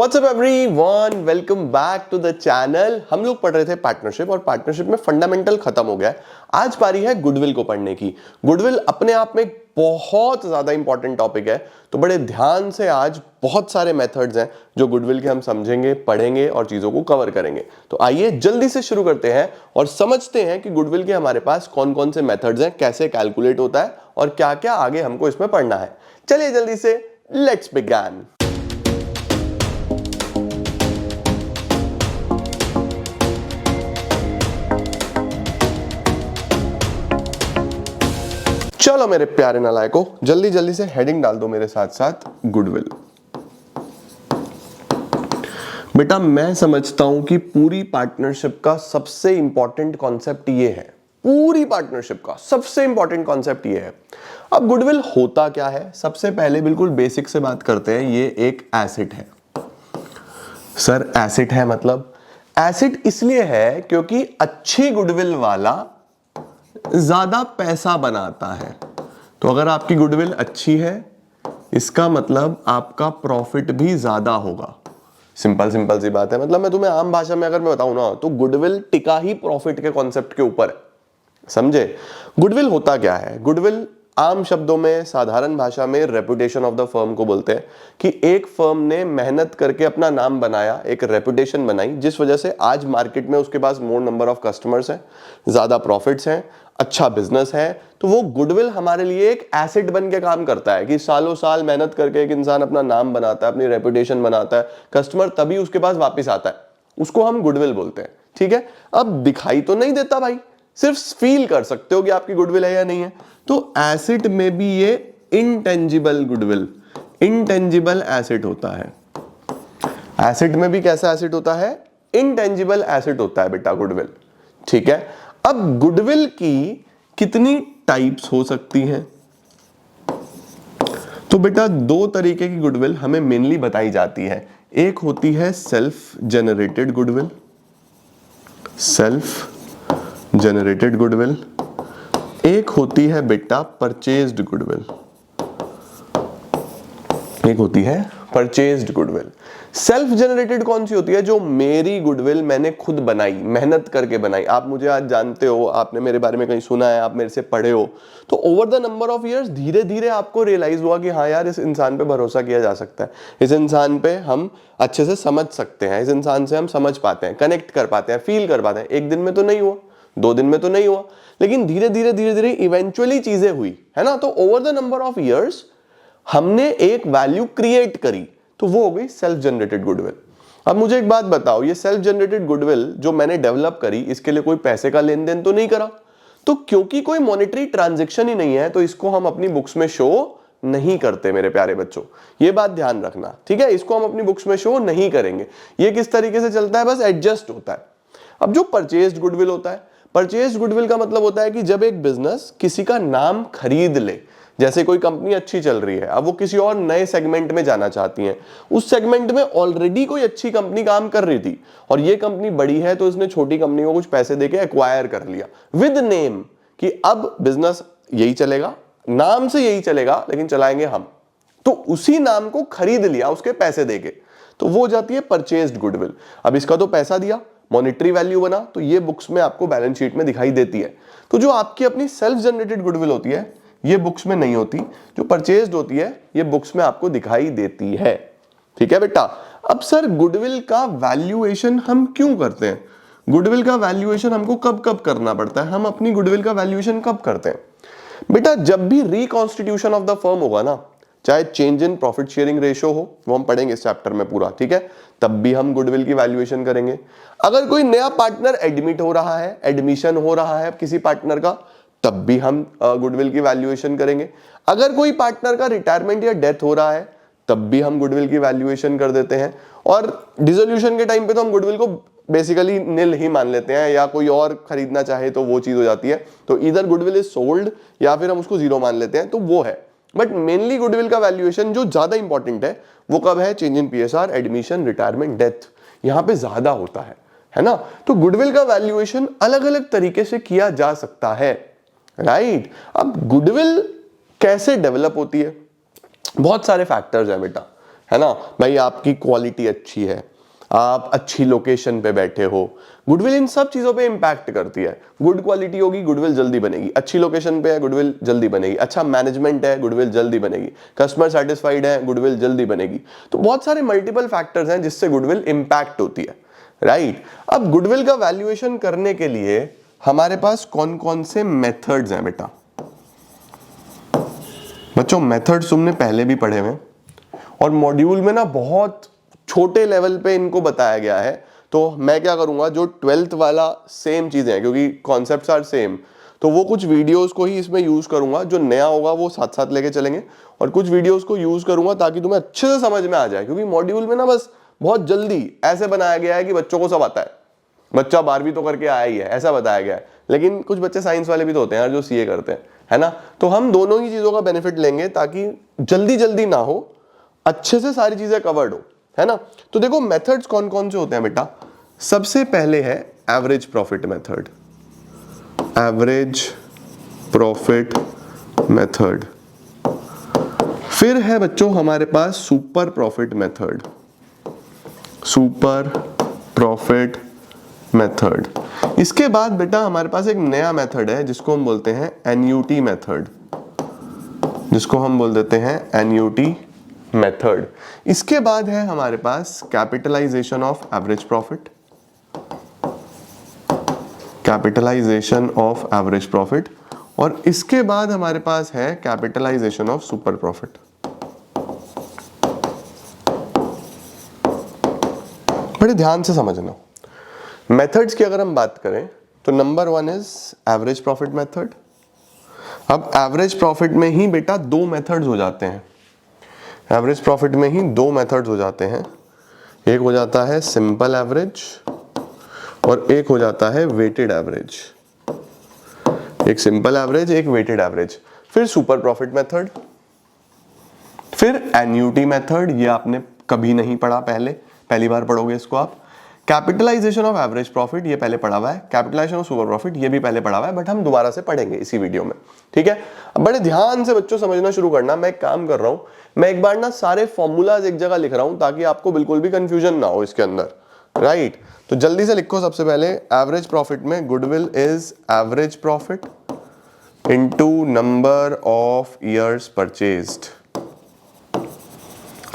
What's up everyone? Welcome back to the channel। हम लोग पढ़ रहे थे पार्टनरशिप और पार्टनरशिप में फंडामेंटल खत्म हो गया है। आज बारी है गुडविल को पढ़ने की। गुडविल अपने आप में एक बहुत ज्यादा इंपॉर्टेंट टॉपिक है, तो बड़े ध्यान से आज बहुत सारे मेथड्स हैं जो गुडविल के हम समझेंगे, पढ़ेंगे और चीजों को कवर करेंगे। तो आइए जल्दी से शुरू करते हैं और समझते हैं कि गुडविल के हमारे पास कौन कौन से मेथड्स हैं, कैसे कैलकुलेट होता है और क्या क्या आगे हमको इसमें पढ़ना है। चलिए जल्दी से लेट्स बिगिन। चलो मेरे प्यारे नालायकों, जल्दी जल्दी से हेडिंग डाल दो मेरे साथ साथ गुडविल। बेटा मैं समझता हूं कि पूरी पार्टनरशिप का सबसे इंपॉर्टेंट कॉन्सेप्ट ये है। पूरी पार्टनरशिप का सबसे इंपॉर्टेंट कॉन्सेप्ट ये है। अब गुडविल होता क्या है, सबसे पहले बिल्कुल बेसिक से बात करते हैं। ये एक एसेट है। सर एसेट है मतलब? एसेट इसलिए है क्योंकि अच्छी गुडविल वाला ज्यादा पैसा बनाता है। तो अगर आपकी गुडविल अच्छी है, इसका मतलब आपका प्रॉफिट भी ज्यादा होगा। सिंपल सिंपल सी बात है। मतलब मैं तुम्हें आम भाषा में अगर मैं बताऊं ना, तो गुडविल टिका ही प्रॉफिट के कॉन्सेप्ट के ऊपर है। समझे? गुडविल होता क्या है? गुडविल आम शब्दों में, साधारण भाषा में रेपुटेशन ऑफ द फर्म को बोलते हैं कि एक फर्म ने मेहनत करके अपना नाम बनाया, एक रेपुटेशन बनाई, जिस वजह से आज मार्केट में उसके पास मोर नंबर ऑफ कस्टमर्स हैं, ज्यादा प्रॉफिट्स हैं, अच्छा बिजनेस है। तो वो गुडविल हमारे लिए एक एसेट बन के काम करता है कि सालों साल मेहनत करके एक इंसान अपना नाम बनाता है, अपनी रेपुटेशन बनाता है, कस्टमर तभी उसके पास वापस आता है, उसको हम गुडविल बोलते हैं। ठीक है? अब दिखाई तो नहीं देता भाई, सिर्फ फील कर सकते हो कि आपकी गुडविल है या नहीं है। तो एसेट में भी ये इनटेंजिबल गुडविल, इनटेंजिबल एसेट होता है। एसेट में भी कैसा एसेट होता है? इनटेंजिबल एसेट होता है बेटा गुडविल। ठीक है? अब गुडविल की कितनी टाइप्स हो सकती हैं? तो बेटा दो तरीके की गुडविल हमें मेनली बताई जाती है। एक होती है self generated goodwill, self generated goodwill. एक होती है बेटा परचेज्ड गुडविल, एक होती है परचेज्ड गुडविल। सेल्फ जनरेटेड कौन सी होती है? जो मेरी गुडविल मैंने खुद बनाई, मेहनत करके बनाई। आप मुझे आज जानते हो, आपने मेरे बारे में कहीं सुना है, आप मेरे से पढ़े हो, तो over the number of years धीरे धीरे आपको रियलाइज हुआ कि हाँ यार, इस इंसान पे भरोसा किया जा सकता है, इस इंसान पे हम अच्छे से समझ सकते हैं, इस इंसान से हम समझ पाते हैं, कनेक्ट कर पाते हैं, फील कर पाते हैं। एक दिन में तो नहीं हुआ, 2 दिन में तो नहीं हुआ, लेकिन धीरे धीरे इवेंचुअली चीजें हुई, है ना? तो over the number of years हमने एक वैल्यू क्रिएट करी, तो वो हो गई सेल्फ जनरेटेड गुडविल। अब मुझे एक बात बताओ, ये सेल्फ जनरेटेड गुडविल जो मैंने डेवलप करी, इसके लिए कोई पैसे का लेन देन तो नहीं करा। तो क्योंकि कोई मॉनेटरी ट्रांजैक्शन ही नहीं है, तो इसको हम अपनी बुक्स में शो नहीं करते मेरे प्यारे बच्चों। ये बात ध्यान रखना, ठीक है? इसको हम अपनी बुक्स में शो नहीं करेंगे। ये किस तरीके से चलता है? बस एडजस्ट होता है। अब जो परचेज्ड गुडविल होता है, परचेज्ड गुडविल का मतलब होता है कि जब एक बिजनेस किसी का नाम खरीद ले, जैसे कोई कंपनी अच्छी चल रही है, अब वो किसी और नए सेगमेंट में जाना चाहती है, उस सेगमेंट में ऑलरेडी कोई अच्छी कंपनी काम कर रही थी और ये कंपनी बड़ी है, तो इसने छोटी कंपनी को कुछ पैसे देके एक्वायर कर लिया विद नेम कि अब बिजनेस यही चलेगा, नाम से यही चलेगा, लेकिन चलाएंगे हम। तो उसी नाम को खरीद लिया उसके पैसे देके, तो वो हो जाती है परचेज्ड गुडविल। अब इसका तो पैसा दिया, मॉनेटरी वैल्यू बना, तो ये बुक्स में आपको बैलेंस शीट में दिखाई देती है। तो जो आपकी अपनी सेल्फ जनरेटेड गुडविल होती है, ये बुक्स में नहीं होती। जो परचेज्ड होती है, ये बुक्स में आपको दिखाई देती है। ठीक है बेटा? अब सर गुडविल का वैल्यूएशन हम क्यों करते हैं? गुडविल का वैल्यूएशन हमको कब कब करना पड़ता है? हम अपनी गुडविल का वैल्यूएशन कब करते हैं? बेटा जब भी रिकॉन्स्टिट्यूशन ऑफ द फर्म होगा ना, चाहे change in profit sharing ratio हो, वो हम पढ़ेंगे इस चैप्टर में पूरा, ठीक है? तब भी हम गुडविल की वैल्यूएशन करेंगे। अगर कोई नया पार्टनर एडमिट हो रहा है, एडमिशन हो रहा है किसी पार्टनर का, तब भी हम गुडविल की वैल्यूएशन करेंगे। अगर कोई पार्टनर का रिटायरमेंट या डेथ हो रहा है, तब भी हम गुडविल की वैल्यूएशन कर देते हैं। और डिसोल्यूशन के टाइम पे तो हम गुडविल को बेसिकली नील ही मान लेते हैं, या कोई और खरीदना चाहे तो वो चीज हो जाती है। तो इधर गुडविल इज सोल्ड या फिर हम उसको जीरो मान लेते हैं, तो वो है। बट मेनली गुडविल का वैल्यूएशन जो ज्यादा इंपॉर्टेंट है, वो कब है? Change in PSR, admission, retirement, death, यहां पे ज्यादा होता है ना? तो गुडविल का वैल्यूएशन अलग अलग तरीके से किया जा सकता है, राइट? अब गुडविल कैसे डेवलप होती है? बहुत सारे फैक्टर्स हैं बेटा, है ना भाई, आपकी क्वालिटी अच्छी है, आप अच्छी लोकेशन पे बैठे हो, गुडविल इन सब चीजों पे इंपैक्ट करती है। गुड क्वालिटी होगी, गुडविल जल्दी बनेगी, अच्छी लोकेशन पे है, गुडविल जल्दी बनेगी, अच्छा मैनेजमेंट है, गुडविल जल्दी बनेगी, कस्टमर सेटिस्फाइड है, गुडविल जल्दी बनेगी। तो बहुत सारे मल्टीपल फैक्टर्स हैं जिससे गुडविल इंपैक्ट होती है, राइट। अब गुडविल का वैल्यूएशन करने के लिए हमारे पास कौन कौन से मेथड्स हैं बेटा? बच्चों मेथड्स तुमने पहले भी पढ़े हुए और मॉड्यूल में ना बहुत छोटे लेवल पे इनको बताया गया है। तो मैं क्या करूंगा, जो 12th वाला सेम चीजें हैं क्योंकि कॉन्सेप्ट्स आर सेम, तो वो कुछ वीडियोस को ही इसमें यूज करूंगा, जो नया होगा वो साथ साथ लेके चलेंगे, और कुछ वीडियोस को यूज करूंगा ताकि तुम्हें अच्छे से समझ में आ जाए। क्योंकि मॉड्यूल में ना बस बहुत जल्दी ऐसे बनाया गया है कि बच्चों को सब आता है, बच्चा 12वीं तो करके आया ही है, ऐसा बताया गया है। लेकिन कुछ बच्चे साइंस वाले भी तो होते हैं यार जो सीए करते हैं, है ना। तो हम दोनों ही चीजों का बेनिफिट लेंगे ताकि जल्दी जल्दी ना हो, अच्छे से सारी चीजें कवर्ड हो, है ना। तो देखो मेथड्स कौन कौन से होते हैं बेटा। सबसे पहले है average profit method, average profit method. फिर है बच्चों हमारे पास super profit method, super profit method. इसके बाद बेटा हमारे पास एक नया मेथड है जिसको हम बोलते हैं एनयूटी मेथड, जिसको हम बोल देते हैं एनयूटी मेथड। इसके बाद है हमारे पास capitalisation of average profit, capitalisation of average profit. और इसके बाद हमारे पास है कैपिटलाइजेशन ऑफ सुपर प्रॉफिट। बड़े ध्यान से समझना। मेथड्स की अगर हम बात करें तो number 1 is average profit method. अब एवरेज प्रॉफिट में ही बेटा दो मेथड्स हो जाते हैं, एवरेज प्रॉफिट में ही दो मेथड्स हो जाते हैं। एक हो जाता है सिंपल एवरेज और एक हो जाता है वेटेड एवरेज। एक सिंपल एवरेज, एक वेटेड एवरेज। फिर सुपर प्रॉफिट मेथड, फिर एन्युटी मेथड। ये आपने कभी नहीं पढ़ा, पहली बार पढ़ोगे इसको आप। कैपिटलाइजेशन ऑफ एवरेज प्रॉफिट ये पहले पढ़ा हुआ है, कैपिटलाइजेशन ऑफ सुपर प्रॉफिट ये भी पहले पढ़ा हुआ है, बट हम दोबारा से पढ़ेंगे इसी वीडियो में, ठीक है। अब बड़े ध्यान से बच्चों समझना शुरू करना। मैं एक काम कर रहा हूं, मैं एक बार ना सारे फॉर्मूलाज एक जगह लिख रहा हूं ताकि आपको बिल्कुल भी कंफ्यूजन ना हो इसके अंदर, राइट। तो जल्दी से लिखो। सबसे पहले एवरेज प्रॉफिट में goodwill is average profit into number of years purchased.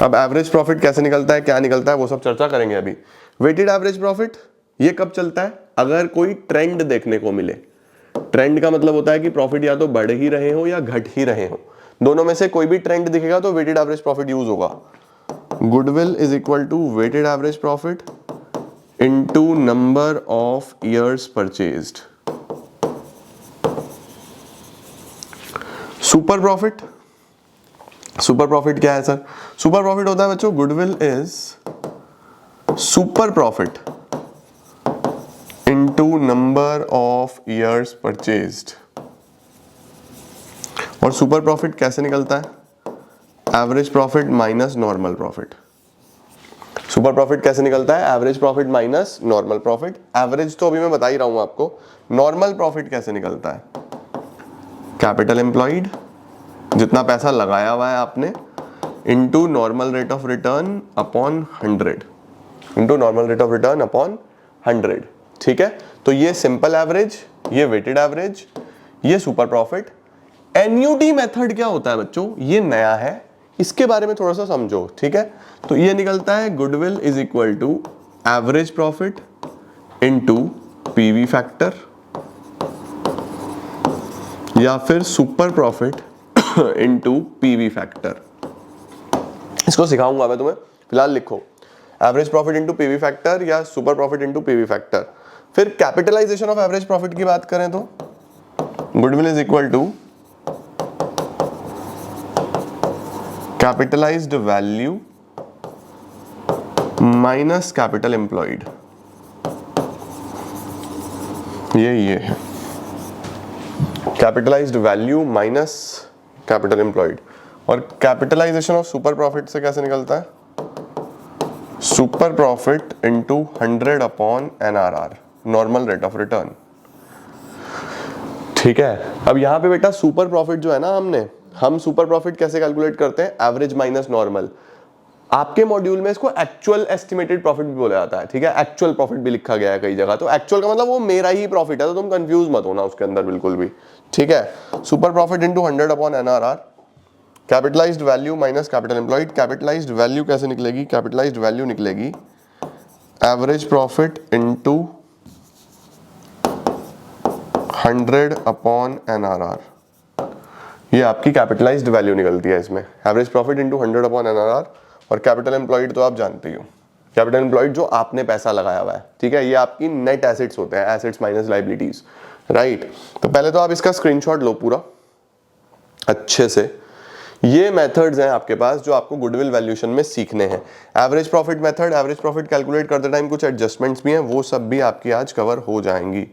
अब एवरेज प्रॉफिट कैसे निकलता है, क्या निकलता है, वो सब चर्चा करेंगे अभी। वेटेड एवरेज प्रॉफिट ये कब चलता है, अगर कोई ट्रेंड देखने को मिले। ट्रेंड का मतलब होता है कि प्रॉफिट या तो बढ़ ही रहे हो या घट ही रहे हो, दोनों में से कोई भी ट्रेंड दिखेगा तो वेटेड एवरेज प्रॉफिट यूज होगा। Goodwill is equal to weighted average profit into number of years purchased. Super profit, super profit क्या है सर? सुपर प्रॉफिट होता है बच्चों goodwill is super profit into number of years purchased. और super profit कैसे निकलता है? Average profit minus normal profit. Super profit कैसे निकलता है? Average profit minus normal profit. Average तो अभी मैं बता ही रहा हूं आपको। नॉर्मल प्रॉफिट कैसे निकलता है? कैपिटल एम्प्लॉयड, जितना पैसा लगाया हुआ है आपने, into normal rate of return upon 100, into normal rate of return upon 100, ठीक है। तो ये सिंपल एवरेज, ये वेटेड एवरेज, ये सुपर प्रॉफिट। एन्युटी मेथड क्या होता है बच्चों? ये नया है, इसके बारे में थोड़ा सा समझो, ठीक है। तो ये निकलता है goodwill is equal to average profit into PV factor, या फिर super profit into PV factor. इसको सिखाऊंगा मैं तुम्हें, फिलहाल लिखो average profit into PV factor या super profit into PV factor. फिर कैपिटलाइजेशन ऑफ एवरेज प्रॉफिट की बात करें तो goodwill is equal to capitalised value minus capital employed. ये है capitalised value minus capital employed. और कैपिटलाइजेशन ऑफ सुपर प्रॉफिट से कैसे निकलता है? Super profit into 100 upon NRR, normal rate of return, ठीक है। अब यहां पे बेटा सुपर प्रॉफिट जो है ना, हम सुपर प्रॉफिट कैसे कैलकुलेट करते हैं? Average minus normal. आपके मॉड्यूल में इसको एक्चुअल एस्टिमेटेड प्रॉफिट भी बोला जाता है, ठीक है, एक्चुअल प्रॉफिट भी लिखा गया है कई जगह। तो एक्चुअल का मतलब वो मेरा ही प्रॉफिट है, तो तुम कंफ्यूज मत होना उसके अंदर बिल्कुल भी, ठीक है। Super profit into 100 upon NRR, capitalised value minus capital employed. Capitalised value कैसे निकलेगी? कैपिटलाइज्ड वैल्यू निकलेगी average profit into 100 upon NRR। ये आपकी कैपिटलाइज्ड वैल्यू निकलती है इसमें, average profit into 100 upon NRR। और कैपिटल एम्प्लॉयड तो आप जानते ही हो, कैपिटल एम्प्लॉयड जो आपने पैसा लगाया हुआ है, ठीक है, ये आपकी नेट एसेट्स होते हैं, एसेट्स माइनस लायबिलिटीज, राइट। तो पहले तो आप इसका स्क्रीनशॉट लो पूरा अच्छे से। ये मेथड्स हैं आपके पास जो आपको गुडविल वैल्यूएशन में सीखने हैं। Average profit method, average profit calculate करते टाइम कुछ एडजस्टमेंट्स भी हैं, वो सब भी आपकी आज कवर हो जाएंगी।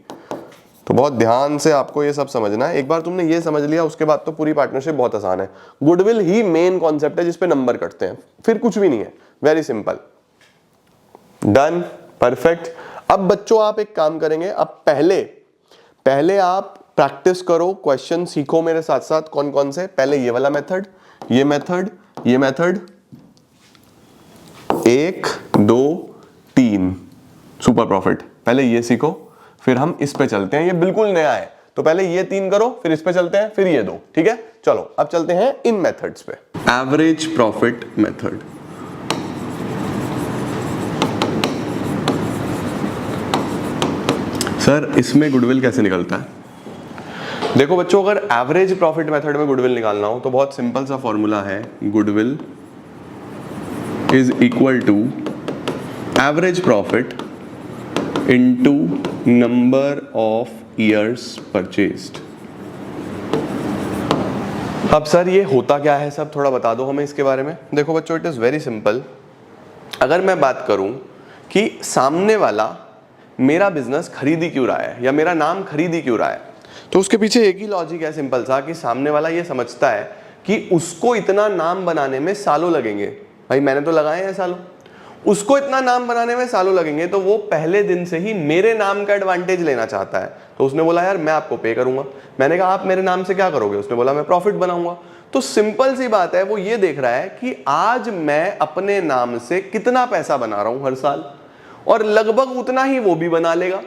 तो बहुत ध्यान से आपको ये सब समझना है। एक बार तुमने ये समझ लिया उसके बाद तो पूरी पार्टनरशिप बहुत आसान है। गुडविल ही मेन कॉन्सेप्ट है जिसपे नंबर कटते हैं, फिर कुछ भी नहीं है, वेरी सिंपल। Done, perfect. अब बच्चों आप एक काम करेंगे, अब पहले आप प्रैक्टिस करो, क्वेश्चन सीखो मेरे साथ साथ। कौन कौन से? पहले ये वाला मेथड, ये मेथड, ये मेथड, 1 2 3 सुपर प्रॉफिट, पहले ये सीखो, फिर हम इस पे चलते हैं। ये बिल्कुल नया है, तो पहले ये 3 करो, फिर इस पे चलते हैं, फिर ये 2, ठीक है। चलो अब चलते हैं इन मेथड्स पे। एवरेज प्रॉफिट मेथड, सर इसमें गुडविल कैसे निकलता है? देखो बच्चों, अगर एवरेज प्रॉफिट मेथड में गुडविल निकालना हो तो बहुत सिंपल सा फॉर्मूला है, goodwill is equal to average profit into number of years purchased. अब सर ये होता क्या है, सब थोड़ा बता दो हमें इसके बारे में। देखो बच्चों, इट इज वेरी सिंपल। अगर मैं बात करूं कि सामने वाला मेरा बिजनेस खरीदी क्यों रहा है या मेरा नाम खरीदी क्यों रहा है, तो उसके पीछे एक ही लॉजिक है सिंपल सा, कि सामने वाला ये समझता है कि उसको इतना नाम बनाने में सालों लगेंगे। भाई मैंने तो लगाए हैं सालों, उसको इतना नाम बनाने में सालों लगेंगे, तो वो पहले दिन से ही मेरे नाम का एडवांटेज लेना चाहता है। तो उसने बोला यार मैं आपको पे करूंगा। मैंने कहा आप मेरे नाम से क्या करोगे? उसने बोला मैं प्रॉफिट बनाऊंगा। तो सिंपल सी बात है, वो ये देख रहा है कि आज मैं अपने नाम से कितना पैसा बना रहा हूं हर साल, और लगभग उतना ही वो भी बना लेगा।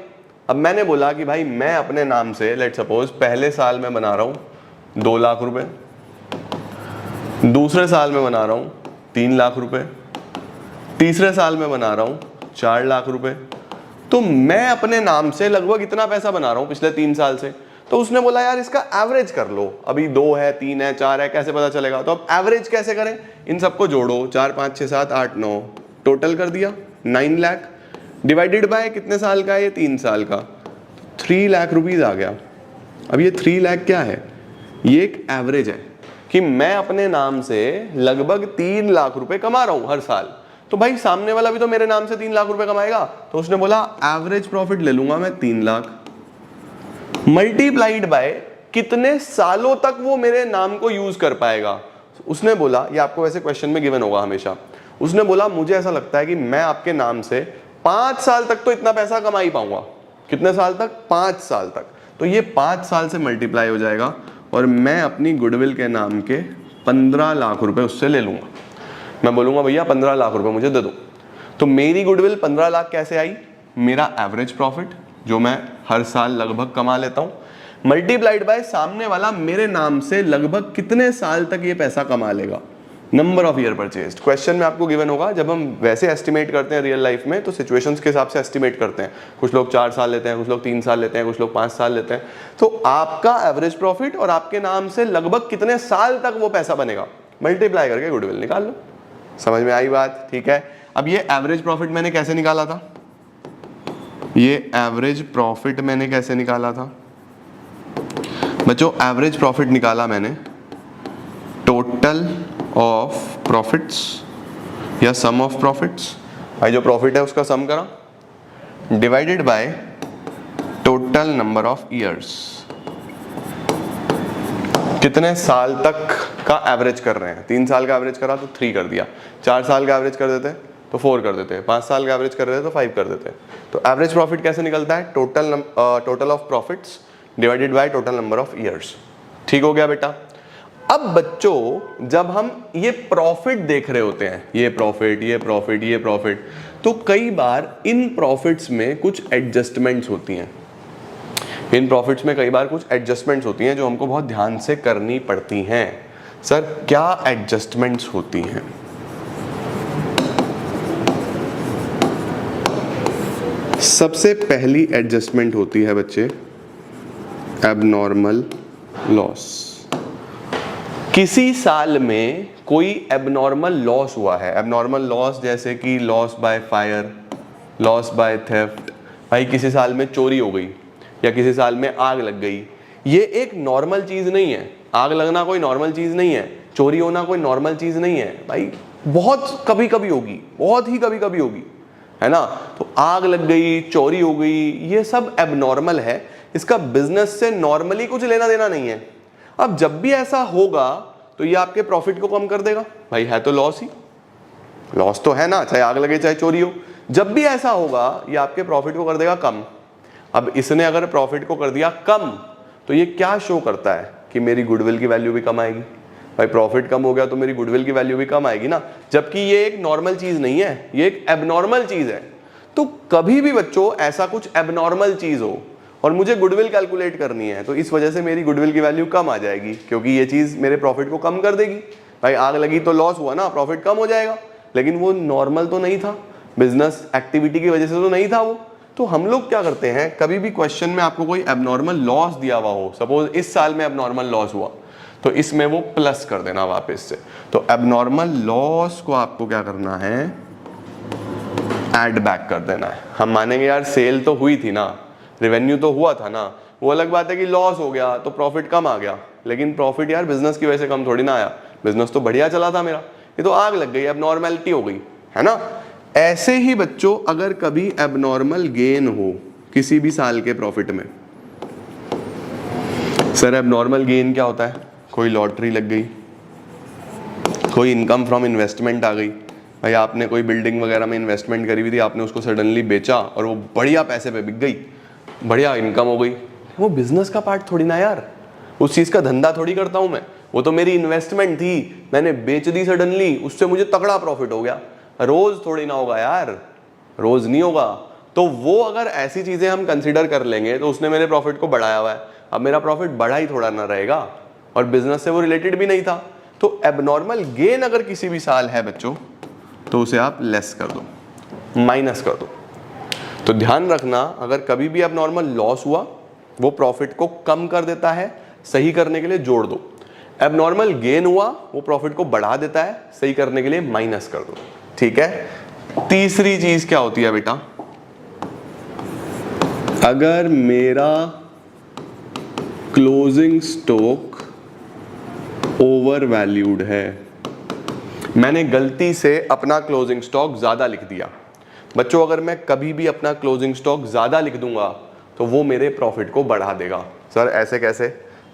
अब मैंने बोला कि भाई मैं अपने नाम से लेट सपोज पहले साल में बना रहा हूं 2 लाख रुपए, दूसरे साल में बना रहा हूं 3 लाख रुपए, तीसरे साल में बना रहा हूं 4 लाख रुपए, तो मैं अपने नाम से लगभग इतना पैसा बना रहा हूं पिछले 3 साल से। तो उसने बोला यार इसका एवरेज कर लो, अभी 2 है 3 है 4 है, कैसे पता चलेगा? तो अब एवरेज कैसे करें? इन सबको जोड़ो, 4 5 6 7 8 9, टोटल कर दिया 9 लाख, डिवाइडेड बाय कितने साल का है? ये 3 साल का, 3 लाख रुपीज आ गया। अब ये 3 लाख क्या है? ये एक एवरेज है कि मैं अपने नाम से लगभग 3 लाख रुपए कमा रहा हूं हर साल। तो भाई सामने वाला भी तो मेरे नाम से 3 लाख रुपए कमाएगा। तो उसने बोला एवरेज प्रॉफिट ले लूंगा मैं 3 लाख, मल्टीप्लाइड बाय कितने सालों तक वो मेरे नाम को यूज कर पाएगा। उसने बोला, ये आपको वैसे क्वेश्चन में गिवन होगा हमेशा, उसने बोला मुझे ऐसा लगता है कि मैं आपके नाम से 5 साल तक तो इतना पैसा कमा ही पाऊंगा। कितने साल तक? 5 साल तक। तो ये 5 साल से मल्टीप्लाई हो जाएगा और मैं अपनी गुडविल के नाम के 15 लाख रुपए उससे ले लूंगा। मैं बोलूंगा भैया 15 लाख रुपए मुझे दे दो। तो मेरी गुडविल 15 लाख कैसे आई? मेरा एवरेज प्रॉफिट जो मैं हर साल लगभग कमा लेता हूं, मल्टीप्लाइड बाय सामने वाला मेरे नाम से लगभग कितने साल तक ये पैसा कमा लेगा, number of year purchased. Question में आपको गिवन होगा। जब हम वैसे एस्टिमेट करते हैं रियल लाइफ में तो सिचुएशंस के हिसाब से एस्टिमेट करते हैं। कुछ लोग 4 साल लेते हैं, कुछ लोग 3 साल लेते हैं, कुछ लोग 5 साल लेते हैं। तो आपका एवरेज प्रॉफिट और आपके नाम से लगभग कितने साल तक वो पैसा बनेगा, मल्टीप्लाई करके गुडविल निकाल लो। समझ में आई बात? ठीक है। अब ये एवरेज प्रॉफिट मैंने कैसे निकाला था? ये एवरेज प्रॉफिट मैंने कैसे निकाला था बच्चों? एवरेज प्रॉफिट निकाला मैंने टोटल ऑफ प्रॉफिट्स या सम ऑफ प्रॉफिट्स। भाई जो प्रॉफिट है उसका सम करा, divided by total number of years, कितने साल तक का एवरेज कर रहे हैं। 3 साल का एवरेज करा तो 3 कर दिया, 4 साल का एवरेज कर देते तो 4 कर देते, 5 साल का एवरेज कर रहे थे तो 5 कर देते। तो एवरेज प्रॉफिट कैसे निकलता है? Total of profits divided by total number of years. ठीक हो गया बेटा। अब बच्चों जब हम ये प्रॉफिट देख रहे होते हैं, ये प्रॉफिट, ये प्रॉफिट, ये प्रॉफिट, तो कई बार इन प्रॉफिट्स में कुछ एडजस्टमेंट्स होती हैं। इन प्रॉफिट्स में कई बार कुछ एडजस्टमेंट्स होती हैं जो हमको बहुत ध्यान से करनी पड़ती हैं। सर क्या एडजस्टमेंट्स होती हैं? सबसे पहली एडजस्टमेंट होती है बच्चे एबनॉर्मल लॉस। किसी साल में कोई एबनॉर्मल लॉस हुआ है, एबनॉर्मल लॉस जैसे कि loss by fire, loss by theft, भाई किसी साल में चोरी हो गई या किसी साल में आग लग गई। ये एक नॉर्मल चीज नहीं है, आग लगना कोई नॉर्मल चीज नहीं है, चोरी होना कोई नॉर्मल चीज नहीं है भाई, बहुत कभी कभी होगी, बहुत ही कभी कभी होगी, है ना। तो आग लग गई, चोरी हो गई, ये सब एबनॉर्मल है, इसका बिजनेस से नॉर्मली कुछ लेना देना नहीं है। अब जब भी ऐसा होगा तो ये आपके प्रॉफिट को कम कर देगा, भाई है तो लॉस ही, लॉस तो है ना, चाहे आग लगे चाहे चोरी हो। जब भी ऐसा होगा ये आपके प्रॉफिट को कर देगा कम। अब इसने अगर प्रॉफिट को कर दिया कम तो ये क्या शो करता है कि मेरी गुडविल की वैल्यू भी कम आएगी। भाई प्रॉफिट कम हो गया तो मेरी गुडविल की वैल्यू भी कम आएगी ना, जबकि ये एक नॉर्मल चीज नहीं है, ये एक एबनॉर्मल चीज है। तो कभी भी बच्चों ऐसा कुछ एबनॉर्मल चीज हो और मुझे गुडविल कैलकुलेट करनी है तो इस वजह से मेरी गुडविल की वैल्यू कम आ जाएगी, क्योंकि ये चीज मेरे प्रॉफिट को कम कर देगी। भाई आग लगी तो लॉस हुआ ना, प्रॉफिट कम हो जाएगा, लेकिन वो नॉर्मल तो नहीं था, बिजनेस एक्टिविटी की वजह से तो नहीं था वो। तो हम लोग क्या करते हैं, कभी भी क्वेश्चन में आपको कोई एबनॉर्मल लॉस दिया हुआ हो, सपोज इस साल में एबनॉर्मल लॉस हुआ, तो इसमें वो प्लस कर देना वापस से। तो एबनॉर्मल लॉस को आपको क्या करना है, ऐड बैक कर देना है। हम मानेंगे यार सेल तो हुई थी ना, रेवेन्यू तो हुआ था ना, वो अलग बात है कि लॉस हो गया तो प्रॉफिट कम आ गया, लेकिन प्रॉफिट यार बिजनेस की वजह से कम थोड़ी ना आया, बिजनेस तो बढ़िया चला था मेरा, ये तो आग लग गई, एबनॉर्मैलिटी हो गई, है ना। ऐसे ही बच्चों अगर कभी एबनॉर्मल गेन हो किसी भी साल के प्रॉफिट में, सर एबनॉर्मल गेन क्या होता है, कोई लॉटरी लग गई, कोई इनकम फ्रॉम इन्वेस्टमेंट आ गई, भाई आपने कोई बिल्डिंग वगैरह में इन्वेस्टमेंट करी हुई थी, आपने उसको सडनली बेचा और वो बढ़िया पैसे पे बिक गई, बढ़िया इनकम हो गई। वो बिजनेस का पार्ट थोड़ी ना यार, उस चीज का धंधा थोड़ी करता हूं मैं, वो तो मेरी इन्वेस्टमेंट थी, मैंने बेच दी सडनली, उससे मुझे तगड़ा प्रॉफिट हो गया। रोज थोड़ी ना होगा यार, रोज नहीं होगा। तो वो अगर ऐसी चीजें हम कंसीडर कर लेंगे तो उसने मेरे प्रॉफिट को बढ़ाया हुआ है, अब मेरा प्रॉफिट बढ़ा ही थोड़ा ना रहेगा, और बिजनेस से वो रिलेटेड भी नहीं था। तो एबनॉर्मल गेन अगर किसी भी साल है बच्चों तो उसे आप लेस कर दो, माइनस कर दो। तो ध्यान रखना, अगर कभी भी एबनॉर्मल लॉस हुआ वो प्रॉफिट को कम कर देता है, सही करने के लिए जोड़ दो। एबनॉर्मल गेन हुआ वो प्रॉफिट को बढ़ा देता है, सही करने के लिए माइनस कर दो, ठीक है। तीसरी चीज क्या होती है बेटा, अगर मेरा क्लोजिंग स्टॉक ओवर वैल्यूड है, मैंने गलती से अपना क्लोजिंग स्टॉक ज्यादा लिख दिया। बच्चों अगर मैं कभी भी अपना क्लोजिंग स्टॉक ज्यादा लिख दूंगा तो वो मेरे प्रॉफिट को बढ़ा देगा। सर ऐसे कैसे?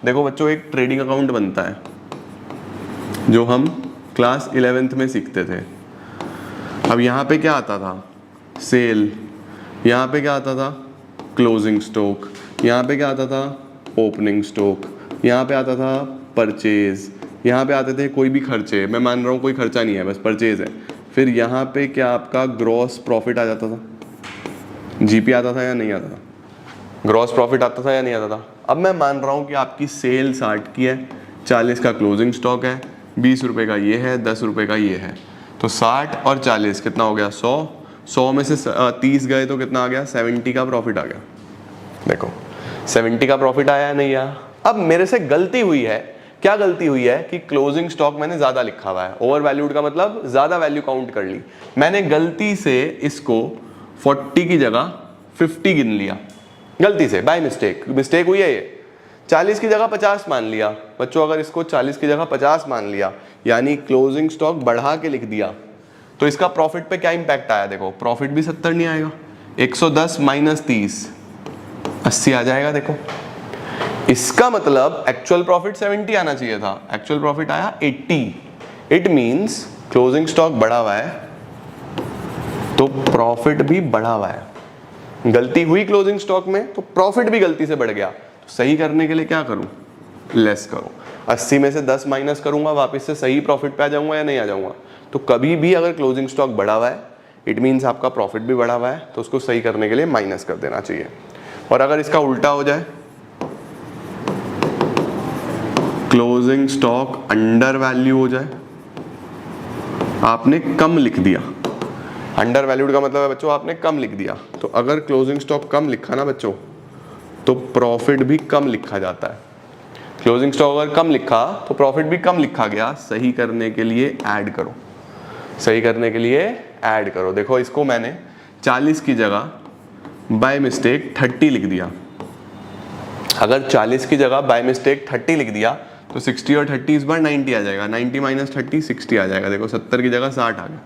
देखो बच्चों, एक ट्रेडिंग अकाउंट बनता है जो हम क्लास 11th में सीखते थे। अब यहाँ पे क्या आता था, सेल, यहाँ पे क्या आता था, क्लोजिंग स्टॉक, यहाँ पे क्या आता था, ओपनिंग स्टॉक, यहाँ पे आता था परचेज, यहाँ पे आते थे कोई भी खर्चे, मैं मान रहा हूँ कोई खर्चा नहीं है बस परचेज है। फिर यहाँ पे क्या आपका ग्रॉस प्रॉफिट आ जाता था, जीपी आता था या नहीं आता था, ग्रॉस प्रॉफिट आता था या नहीं आता था। अब मैं मान रहा हूँ कि आपकी सेल 60 की है, 40 का क्लोजिंग स्टॉक है, 20 रुपये का ये है, 10 रुपये का ये है, तो 60 और 40 कितना हो गया, 100, 100 में से 30 गए तो कितना आ गया, 70 का प्रॉफिट आ गया। देखो 70 का प्रॉफिट आया या नहीं आया। अब मेरे से गलती हुई है, क्या गलती हुई है कि क्लोजिंग स्टॉक मैंने ज्यादा लिखा हुआ है, ओवर वैल्यूड का मतलब ज्यादा वैल्यू काउंट कर ली, मैंने गलती से इसको 40 की जगह 50 गिन लिया, गलती से बाय मिस्टेक हुई है ये। 40 की जगह 50 मान लिया। बच्चों अगर इसको 40 की जगह 50 मान लिया यानी क्लोजिंग स्टॉक बढ़ा के लिख दिया, तो इसका प्रॉफिट पे क्या इंपैक्ट आया, देखो प्रॉफिट भी 70 नहीं आएगा, 110 माइनस 30 80 आ जाएगा। देखो इसका मतलब एक्चुअल प्रॉफिट 70 आना चाहिए था, एक्चुअल प्रॉफिट आया 80। इट मींस क्लोजिंग स्टॉक बढ़ा हुआ है तो प्रॉफिट भी बढ़ा हुआ है। गलती हुई क्लोजिंग स्टॉक में तो प्रॉफिट भी गलती से बढ़ गया, तो सही करने के लिए क्या करूं, लेस करो। 80 में से 10 माइनस करूंगा, वापस से सही प्रॉफिट पे आ जाऊंगा या नहीं आ जाऊंगा? तो कभी भी अगर क्लोजिंग स्टॉक बढ़ा हुआ है इट मीन्स आपका प्रॉफिट भी बढ़ा हुआ है, तो उसको सही करने के लिए माइनस कर देना चाहिए। और अगर इसका उल्टा हो जाए, क्लोजिंग स्टॉक अंडर वैल्यू हो जाए, आपने कम लिख दिया, अंडर वैल्यूड का मतलब है बच्चों आपने कम लिख दिया, तो अगर क्लोजिंग स्टॉक कम लिखा ना बच्चों तो प्रॉफिट भी कम लिखा जाता है। क्लोजिंग स्टॉक अगर कम लिखा तो प्रॉफिट भी कम लिखा गया। सही करने के लिए ऐड करो, सही करने के लिए ऐड करो। देखो इसको मैंने 40 की जगह बाय मिस्टेक 30 लिख दिया। अगर 40 की जगह बाय मिस्टेक 30 लिख दिया तो 60 और 30 इस बार 90 आ जाएगा, 90 माइनस 30 60 आ जाएगा। देखो 70 की जगह 60 आ गया।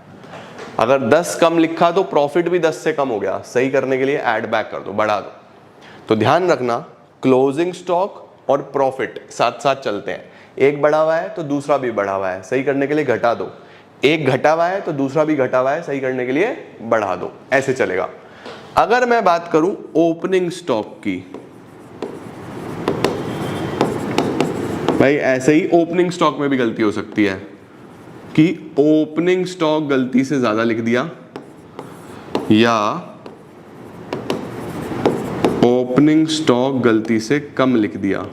अगर 10 कम लिखा तो प्रॉफिट भी 10 से कम हो गया। सही करने के लिए ऐड बैक कर दो, बढ़ा दो। तो ध्यान रखना क्लोजिंग स्टॉक और प्रॉफिट साथ साथ चलते हैं। एक बढ़ा हुआ है तो दूसरा भी बढ़ा हुआ है, सही करने के लिए घटा दो। एक घटा हुआ है तो दूसरा भी घटा हुआ है, सही करने के लिए बढ़ा दो। ऐसे चलेगा। अगर मैं बात करूं ओपनिंग स्टॉक की, भाई ऐसे ही ओपनिंग स्टॉक में भी गलती हो सकती है कि ओपनिंग स्टॉक गलती से ज्यादा लिख दिया या ओपनिंग स्टॉक गलती से कम लिख दिया।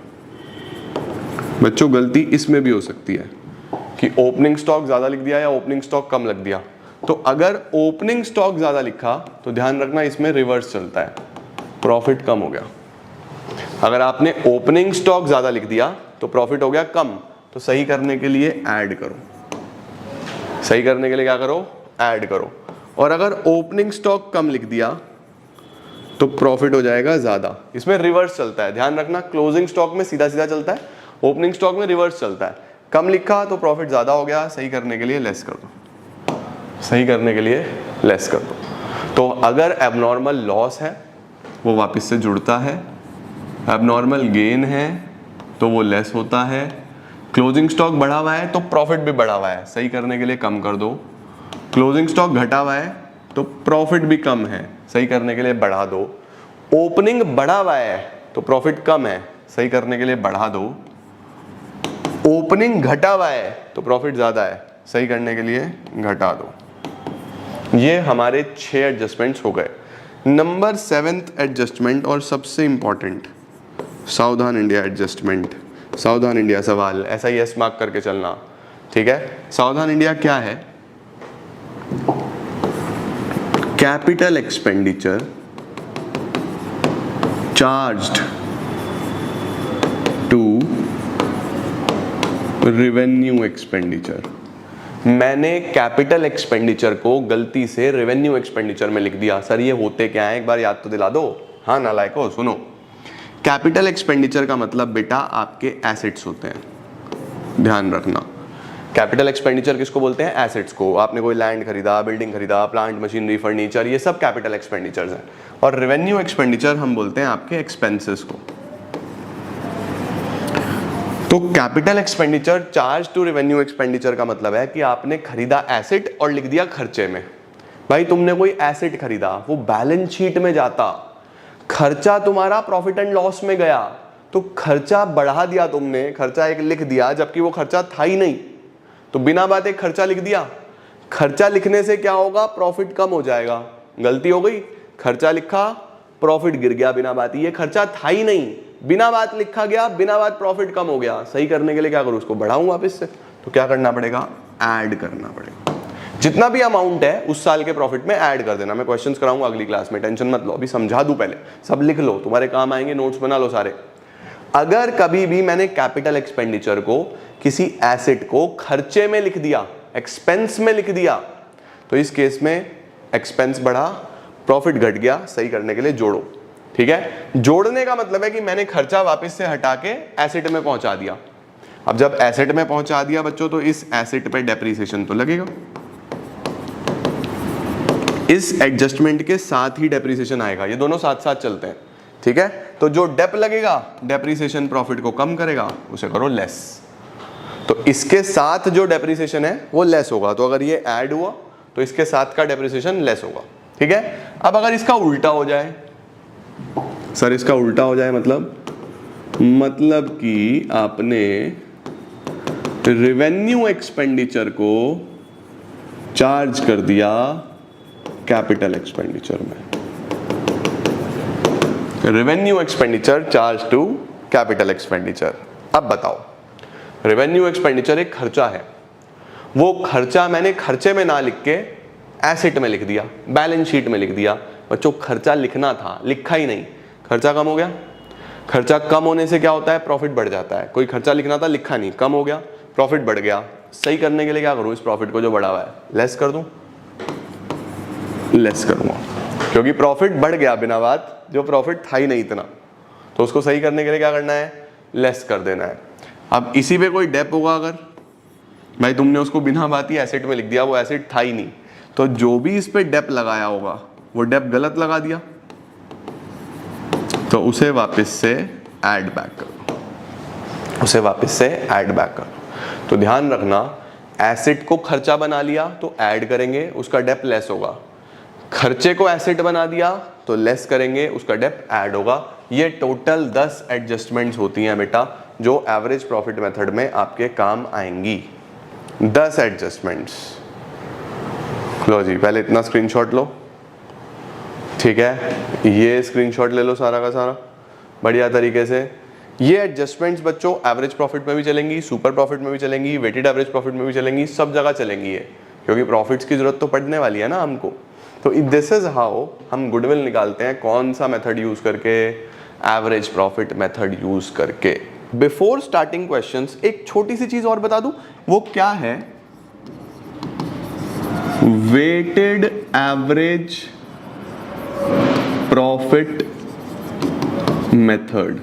बच्चों गलती इसमें भी हो सकती है कि ओपनिंग स्टॉक ज्यादा लिख दिया या ओपनिंग स्टॉक कम लिख दिया। तो अगर ओपनिंग स्टॉक ज्यादा लिखा तो ध्यान रखना इसमें रिवर्स चलता है, प्रॉफिट कम हो गया। अगर आपने ओपनिंग स्टॉक ज्यादा लिख दिया तो प्रॉफिट हो गया कम। तो सही करने के लिए ऐड करो, सही करने के लिए क्या करो, ऐड करो। और अगर ओपनिंग स्टॉक कम लिख दिया तो प्रॉफिट हो जाएगा ज्यादा। इसमें रिवर्स चलता है, ध्यान रखना। क्लोजिंग स्टॉक में सीधा सीधा चलता है, ओपनिंग स्टॉक में रिवर्स चलता है। कम लिखा तो प्रॉफिट ज्यादा हो गया, सही करने के लिए लेस कर दो, सही करने के लिए लेस कर दो। तो अगर एबनॉर्मल लॉस है वो वापस से जुड़ता है, एबनॉर्मल गेन है तो वो लेस होता है। क्लोजिंग स्टॉक बढ़ा हुआ है तो प्रॉफिट भी बढ़ा हुआ है, सही करने के लिए कम कर दो। क्लोजिंग स्टॉक घटा हुआ है तो प्रॉफिट भी कम है, सही करने के लिए बढ़ा दो। ओपनिंग बढ़ा हुआ है तो प्रॉफिट कम है, सही करने के लिए बढ़ा दो। ओपनिंग घटा हुआ है तो प्रॉफिट ज्यादा है, सही करने के लिए घटा दो। ये हमारे 6 एडजस्टमेंट्स हो गए। नंबर 7th एडजस्टमेंट और सबसे इंपॉर्टेंट सावधान इंडिया एडजस्टमेंट। सावधान इंडिया सवाल ऐसा ही यस मार्क करके चलना, ठीक है। सावधान इंडिया क्या है? Capital expenditure charged to revenue expenditure. मैंने कैपिटल एक्सपेंडिचर को गलती से रेवेन्यू एक्सपेंडिचर में लिख दिया। सर ये होते क्या है, एक बार याद तो दिला दो। हाँ नालायको सुनो, कैपिटल एक्सपेंडिचर का मतलब बेटा आपके एसेट्स होते हैं, ध्यान रखना। कैपिटल एक्सपेंडिचर किसको बोलते हैं? एसेट्स को। आपने कोई लैंड खरीदा, बिल्डिंग खरीदा, प्लांट मशीनरी फर्नीचर, ये सब कैपिटल एक्सपेंडिचर्स हैं। और रेवेन्यू एक्सपेंडिचर हम बोलते हैं आपके एक्सपेंसेस को। तो capital expenditure charge to revenue expenditure का मतलब है कि आपने खरीदा एसेट और लिख दिया खर्चे में। भाई तुमने कोई एसेट खरीदा, वो बैलेंस शीट में जाता, खर्चा तुम्हारा प्रॉफिट एंड लॉस में गया, तो खर्चा बढ़ा दिया तुमने, खर्चा एक लिख दिया जबकि वो खर्चा था ही नहीं, तो बिना बात एक खर्चा लिख दिया। खर्चा लिखने से क्या होगा? प्रॉफिट कम हो जाएगा। गलती हो गई, खर्चा लिखा, प्रॉफिट गिर गया बिना बात। ये खर्चा था ही नहीं, बिना बात लिखा गया, बिना बात प्रॉफिट कम हो गया। सही करने के लिए क्या करूं? उसको बढ़ाऊं वापस से। तो क्या करना पड़ेगा? ऐड करना पड़ेगा। जितना भी अमाउंट है उस साल के प्रॉफिट में ऐड कर देना। मैं क्वेश्चंस कराऊंगा अगली क्लास में, टेंशन मत लो, अभी समझा दूं। पहले सब लिख लो, तुम्हारे काम आएंगे, नोट्स बना लो सारे। अगर कभी भी मैंने कैपिटल एक्सपेंडिचर को, किसी एसेट को खर्चे में लिख दिया, एक्सपेंस में लिख दिया, तो इस केस में एक्सपेंस बढ़ा, प्रॉफिट घट गया। सही करने के लिए जोड़ो, ठीक है। जोड़ने का मतलब है कि मैंने खर्चा वापस से हटा के एसेट में पहुंचा दिया। अब जब एसेट में पहुंचा दिया बच्चों, तो इस एसेट पे डेप्रिसिएशन तो लगेगा। इस एडजस्टमेंट के साथ ही डेप्रिसिएशन आएगा, ये दोनों साथ साथ चलते हैं, ठीक है। तो जो डेप लगेगा, डेप्रिसिएशन प्रॉफिट को कम करेगा, उसे करो लेस। तो इसके साथ जो डेप्रिसिएशन है वो लेस होगा। तो अगर ये ऐड हुआ तो इसके साथ का डेप्रिसिएशन लेस होगा, ठीक है। अब अगर इसका उल्टा हो जाए, सर इसका उल्टा हो जाए मतलब कि आपने रेवेन्यू एक्सपेंडिचर को चार्ज कर दिया कैपिटल एक्सपेंडिचर में। Revenue expenditure charge to capital expenditure. अब बताओ, रेवेन्यू एक्सपेंडिचर एक खर्चा है, वो खर्चा मैंने खर्चे में ना लिख के एसेट में लिख दिया, बैलेंस शीट में लिख दिया। बच्चों खर्चा लिखना था, लिखा ही नहीं, खर्चा कम हो गया। खर्चा कम होने से क्या होता है? प्रॉफिट बढ़ जाता है। कोई खर्चा लिखना था, लिखा नहीं, कम हो गया, प्रॉफिट बढ़ गया। सही करने के लिए क्या करूं? इस प्रॉफिट को जो बढ़ा हुआ है लेस कर दूं, लेस करूंगा, क्योंकि प्रॉफिट बढ़ गया बिना बात, जो प्रॉफिट था ही नहीं इतना, तो उसको सही करने के लिए क्या करना है? लेस कर देना है। अब इसी पे कोई डेप होगा, अगर भाई तुमने उसको बिना बात ही एसेट में लिख दिया, वो एसेट था ही नहीं, तो जो भी इस पे डेप लगाया होगा वो डेप गलत लगा दिया, तो उसे वापस से ऐड बैक करो, उसे वापस से ऐड बैक करो। तो ध्यान रखना, एसेट को खर्चा बना लिया तो ऐड करेंगे, उसका डेप लेस होगा। खर्चे को एसेट बना दिया तो लेस करेंगे, उसका डेप ऐड होगा। ये टोटल 10 एडजस्टमेंट्स होती हैं बेटा, जो एवरेज प्रॉफिट मेथड में आपके काम आएंगी। 10 एडजस्टमेंट्स। लो जी, पहले इतना स्क्रीनशॉट लो, ठीक है, ये स्क्रीनशॉट ले लो सारा का सारा बढ़िया तरीके से। ये एडजस्टमेंट्स बच्चों एवरेज प्रॉफिट में भी चलेंगी, सुपर प्रॉफिट में भी चलेंगी, वेटेड एवरेज प्रॉफिट में भी चलेंगी, सब जगह चलेंगी ये, क्योंकि प्रॉफिट्स की जरूरत तो पड़ने वाली है ना हमको। तो दिस इज हाउ हम गुडविल निकालते हैं। कौन सा मेथड यूज करके? एवरेज प्रॉफिट मेथड यूज करके। बिफोर स्टार्टिंग क्वेश्चंस एक छोटी सी चीज और बता दूं, वो क्या है? Weighted average profit method.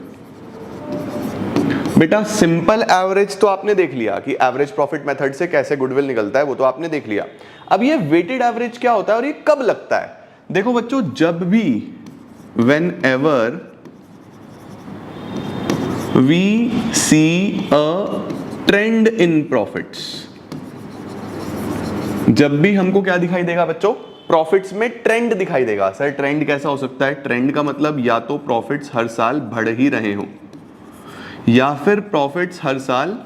बेटा सिंपल एवरेज तो आपने देख लिया कि एवरेज प्रॉफिट मेथड से कैसे गुडविल निकलता है, वो तो आपने देख लिया। अब ये वेटेड एवरेज क्या होता है और ये कब लगता है? देखो बच्चों, जब भी whenever we see a trend in profits, जब भी हमको क्या दिखाई देगा बच्चों? प्रॉफिट्स में ट्रेंड दिखाई देगा। सर ट्रेंड कैसा हो सकता है? ट्रेंड का मतलब या तो प्रॉफिट्स हर साल बढ़ ही रहे हो, या फिर प्रॉफिट्स हर साल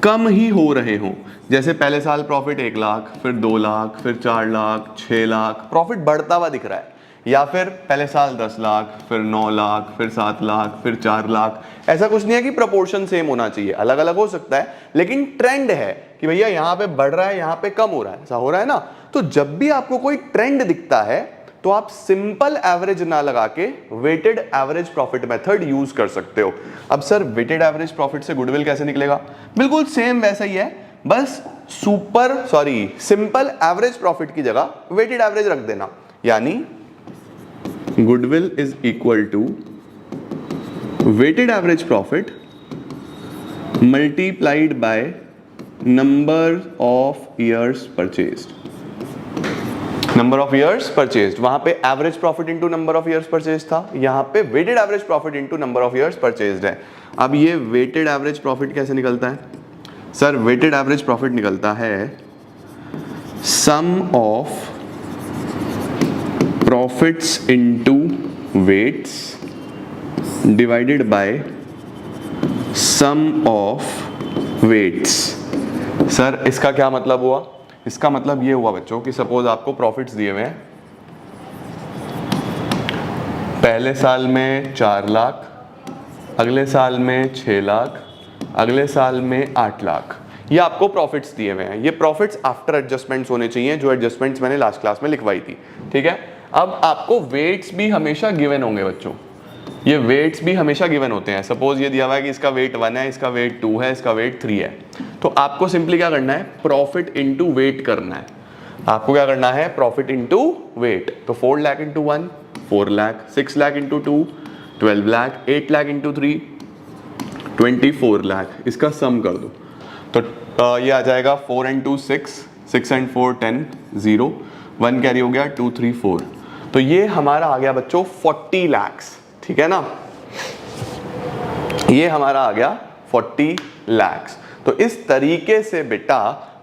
कम ही हो रहे हो। जैसे पहले साल प्रॉफिट 1 लाख, फिर 2 लाख, फिर 4 लाख, 6 लाख, प्रॉफिट बढ़ता हुआ दिख रहा है। या फिर पहले साल 10 लाख, फिर 9 लाख, फिर 7 लाख, फिर 4 लाख। ऐसा कुछ नहीं है कि प्रोपोर्शन सेम होना चाहिए, अलग अलग हो सकता है, लेकिन ट्रेंड है कि भैया यहाँ पे बढ़ रहा है, यहाँ पे कम हो रहा है, ऐसा हो रहा है ना। तो जब भी आपको कोई ट्रेंड दिखता है तो आप सिंपल एवरेज ना लगा के weighted average profit method use कर सकते हो। अब सर वेटेड एवरेज प्रॉफिट से गुडविल कैसे निकलेगा? बिल्कुल सेम वैसा ही है, बस सिंपल एवरेज प्रॉफिट की जगह वेटेड एवरेज रख देना। यानी goodwill is equal to weighted average profit multiplied by number of years purchased. Number of years purchased, वहां पे average profit into number of years purchase था, यहां पे weighted average profit into number of years purchased है। अब ये weighted average profit कैसे निकलता है? सर वेटेड एवरेज प्रॉफिट निकलता है sum of profits into weights divided by sum of weights. Sir इसका क्या मतलब हुआ? इसका मतलब ये हुआ बच्चों कि सपोज आपको प्रॉफिट्स दिए हुए हैं, पहले साल में 4 लाख, अगले साल में 6 लाख, अगले साल में 8 लाख, ये आपको प्रॉफिट्स दिए हुए हैं। ये प्रॉफिट्स आफ्टर एडजस्टमेंट्स होने चाहिए, जो एडजस्टमेंट्स मैंने लास्ट क्लास में लिखवाई थी, ठीक है। अब आपको वेट्स भी हमेशा गिवन होंगे बच्चों, ये वेट्स भी हमेशा गिवन होते हैं। सपोज ये दिया हुआ है कि इसका वेट 1 है, इसका वेट 2 है, इसका वेट 3 है, तो आपको सिंपली क्या करना है? प्रॉफिट इंटू वेट करना है। आपको क्या करना है? Profit into weight. तो 4 lakh into 1 4 lakh, 6 lakh into 2 12 lakh, 8 lakh into 3 24 lakh. इसका सम कर दो तो ये आ जाएगा 4 and 2 6, 6 and 4 10, 0, 1 कैरी हो गया, 2 3 4। तो ये हमारा आ गया बच्चों 40 लाख, ठीक है ना। ये हमारा आ गया 40 लाख। तो इस तरीके से बेटा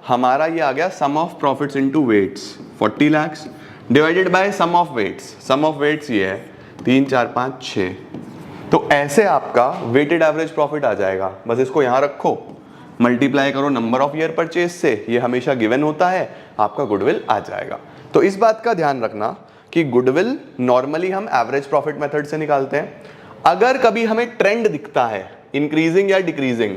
हमारा ये आ गया sum of profits into weights 40 lakh divided by sum of weights. Sum of weights ये है 3 4 5 6। तो ऐसे आपका वेटेड एवरेज प्रॉफिट आ जाएगा। बस इसको यहां रखो, मल्टीप्लाई करो नंबर ऑफ ईयर परचेज से, ये हमेशा गिवन होता है, आपका गुडविल आ जाएगा। तो इस बात का ध्यान रखना कि गुडविल नॉर्मली हम एवरेज प्रॉफिट मेथड से निकालते हैं। अगर कभी हमें ट्रेंड दिखता है इंक्रीजिंग या डिक्रीजिंग,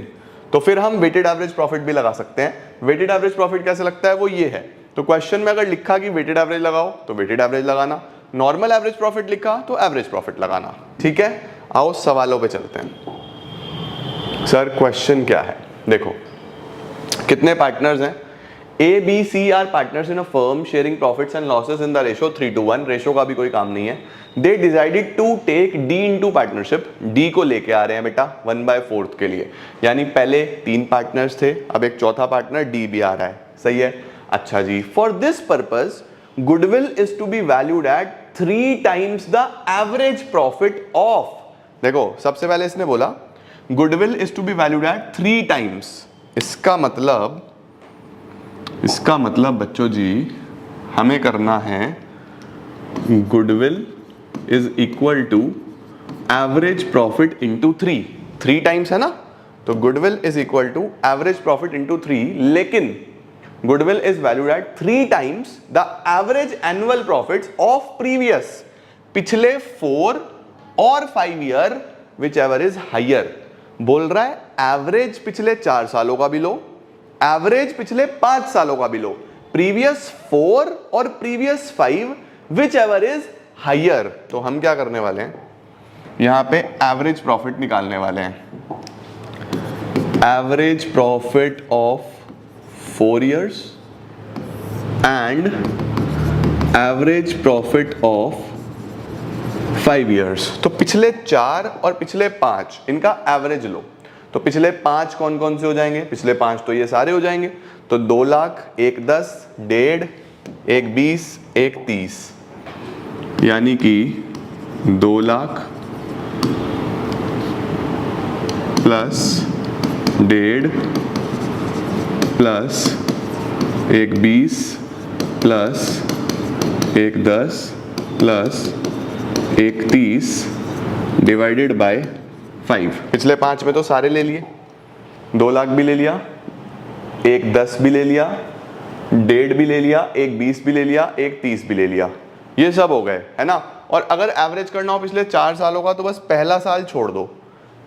तो फिर हम वेटेड एवरेज प्रॉफिट भी लगा सकते हैं। वेटेड एवरेज प्रॉफिट कैसे लगता है, वो ये है। तो क्वेश्चन में अगर लिखा कि वेटेड एवरेज लगाओ तो वेटेड एवरेज लगाना, नॉर्मल एवरेज प्रॉफिट लिखा तो एवरेज प्रॉफिट लगाना। ठीक है, आओ सवालों पे चलते हैं। सर क्वेश्चन क्या है, देखो कितने पार्टनर्स हैं, A B C are partners in a firm sharing profits and losses in the ratio 3:1। Ratio का भी कोई काम नहीं है। They decided to take D into partnership, D को लेके आ रहे हैं बेटा 1/4 के लिए, यानी पहले 3 पार्टनर्स थे, अब एक चौथा पार्टनर डी भी आ रहा है। सही है, अच्छा जी। For this purpose goodwill is to be valued at 3 times the average profit of, देखो सबसे पहले इसने बोला goodwill is to be valued at 3 times। इसका मतलब बच्चों जी हमें करना है goodwill is equal to average profit into 3 times है ना, तो goodwill is equal to average profit into 3, लेकिन goodwill is valued at 3 times the average annual profits of previous, पिछले 4 और 5 year whichever is higher. बोल रहा है average पिछले 4 सालों का भी लो, एवरेज पिछले 5 सालों का भी लो, प्रीवियस 4 और previous 5 whichever is higher. तो हम क्या करने वाले हैं, यहां पे एवरेज प्रॉफिट निकालने वाले हैं। Average profit of 4 years and average profit of 5 years। तो पिछले 4 और पिछले 5 इनका एवरेज लो। तो पिछले 5 कौन कौन से हो जाएंगे, पिछले 5 तो ये सारे हो जाएंगे। तो 2 लाख, 1 10, 1.5, 1 20, 1 30, यानी कि 2 lakh plus 1.5 plus 1 20 plus 1 10 plus 1 30 divided by 5। पिछले 5 में तो सारे ले लिए, 2 लाख भी ले लिया, 1 10 भी ले लिया, 1.5 भी ले लिया, 1 20 भी ले लिया, 1 30 भी ले लिया, ये सब हो गए है ना। और अगर एवरेज करना हो पिछले 4 सालों का तो बस पहला साल छोड़ दो।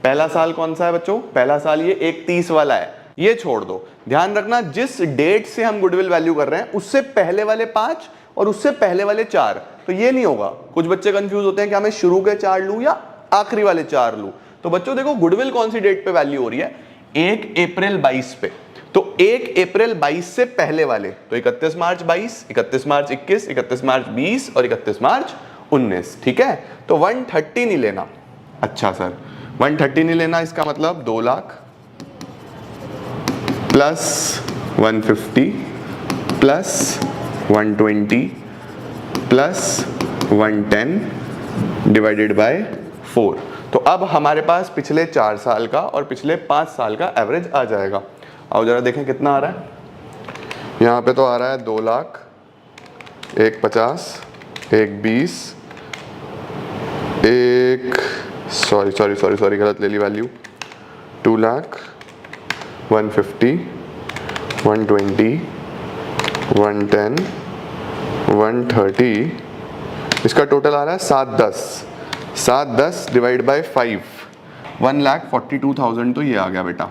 पहला साल कौन सा है बच्चों, पहला साल ये 1 30 वाला है, ये छोड़ दो। ध्यान रखना जिस डेट से हम गुडविल वैल्यू कर रहे हैं उससे पहले वाले 5 और उससे पहले वाले 4, तो ये नहीं होगा। कुछ बच्चे कंफ्यूज होते हैं कि मैं शुरू के 4 लूं या आखिरी वाले 4 लूं। तो बच्चों देखो गुडविल कौन सी डेट पे वैल्यू हो रही है, 1 अप्रैल 22 पे। तो 1 अप्रैल 22 से पहले वाले, तो 31 मार्च 22, 31 मार्च 21, 31 मार्च 20 और 31 मार्च 19। ठीक है, तो 130 नहीं लेना। अच्छा सर 130 नहीं लेना, इसका मतलब 2 lakh plus 150 plus 120 plus 110 divided by 4। तो अब हमारे पास पिछले 4 साल का और पिछले 5 साल का एवरेज आ जाएगा। आओ जरा देखें कितना आ रहा है। यहाँ पे तो आ रहा है 2 लाख, 1 50, 1 20, 1 सॉरी गलत ले ली वैल्यू, 2 लाख, 150, 120, 110, 130, इसका टोटल आ रहा है 710 डिवाइड बाय 5, 1,42,000। तो ये आ गया बेटा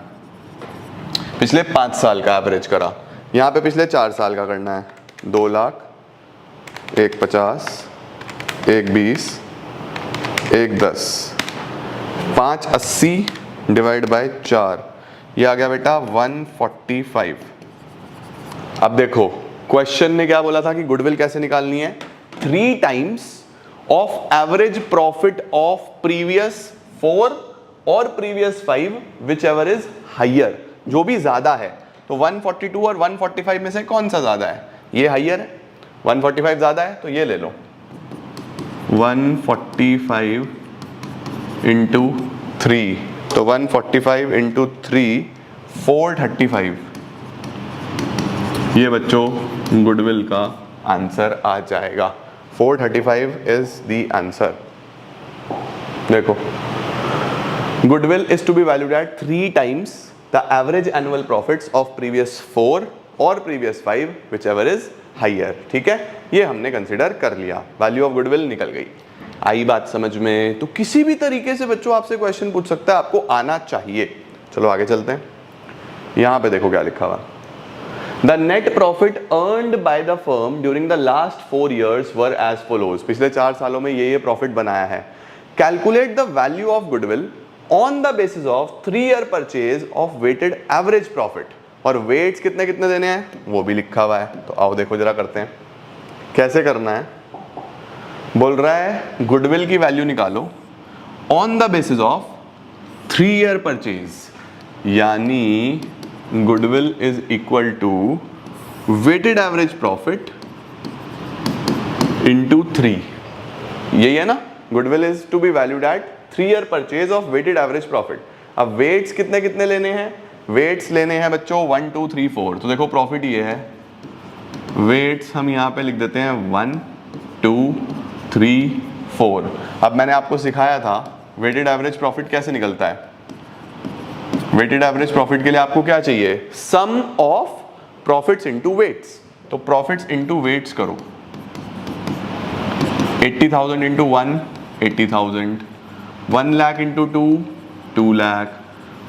पिछले 5 साल का एवरेज करा। यहाँ पे पिछले 4 साल का करना है, 2 लाख, 1 50, 1 20, 1 10, 580 डिवाइड बाय 4, ये आ गया बेटा 145। अब देखो क्वेश्चन ने क्या बोला था कि गुडविल कैसे निकालनी है, 3 times of average profit of previous 4 और previous 5 whichever is higher, जो भी ज्यादा है। तो 142 और 145 में से कौन सा ज्यादा है, ये हायर है, 145 ज्यादा है तो ये ले लो। 145 इंटू 3, तो 145 इंटू 3 435, ये बच्चों गुडविल का आंसर आ जाएगा। 435 इज द आंसर। देखो goodwill is to be valued at 3 times the average annual profits of previous 4 और previous 5 whichever is higher. ठीक है, ये हमने कंसिडर कर लिया, वैल्यू ऑफ गुडविल निकल गई। आई बात समझ में? तो किसी भी तरीके से बच्चों आपसे क्वेश्चन पूछ सकता है, आपको आना चाहिए। चलो आगे चलते हैं। यहां पे देखो क्या लिखा हुआ, the net profit earned by the firm during the last 4 years were as follows. पिछले 4 सालों में ये प्रॉफिट बनाया है। Calculate the value of goodwill on the basis of 3 year purchase of weighted average profit. और वेट्स कितने कितने देने हैं वो भी लिखा हुआ है। तो आओ देखो जरा करते हैं कैसे करना है। बोल रहा है गुडविल की वैल्यू निकालो on the basis of 3 year purchase, यानी goodwill is equal to weighted average profit into 3। यही है ना, goodwill is to be valued at 3 year purchase of weighted average profit. अब वेट्स कितने कितने लेने हैं? वेट्स लेने हैं बच्चों 1 2 3 4। तो देखो प्रॉफिट ये है, वेट्स हम यहाँ पे लिख देते हैं 1 2 3 4। अब मैंने आपको सिखाया था वेटेड एवरेज प्रॉफिट कैसे निकलता है। वेटेड एवरेज प्रॉफिट के लिए आपको क्या चाहिए? Sum of profits into weights. तो प्रॉफिट्स इनटू वेट्स करो, 80,000 into 1 80,000, 1 lakh into 2 2 lakh,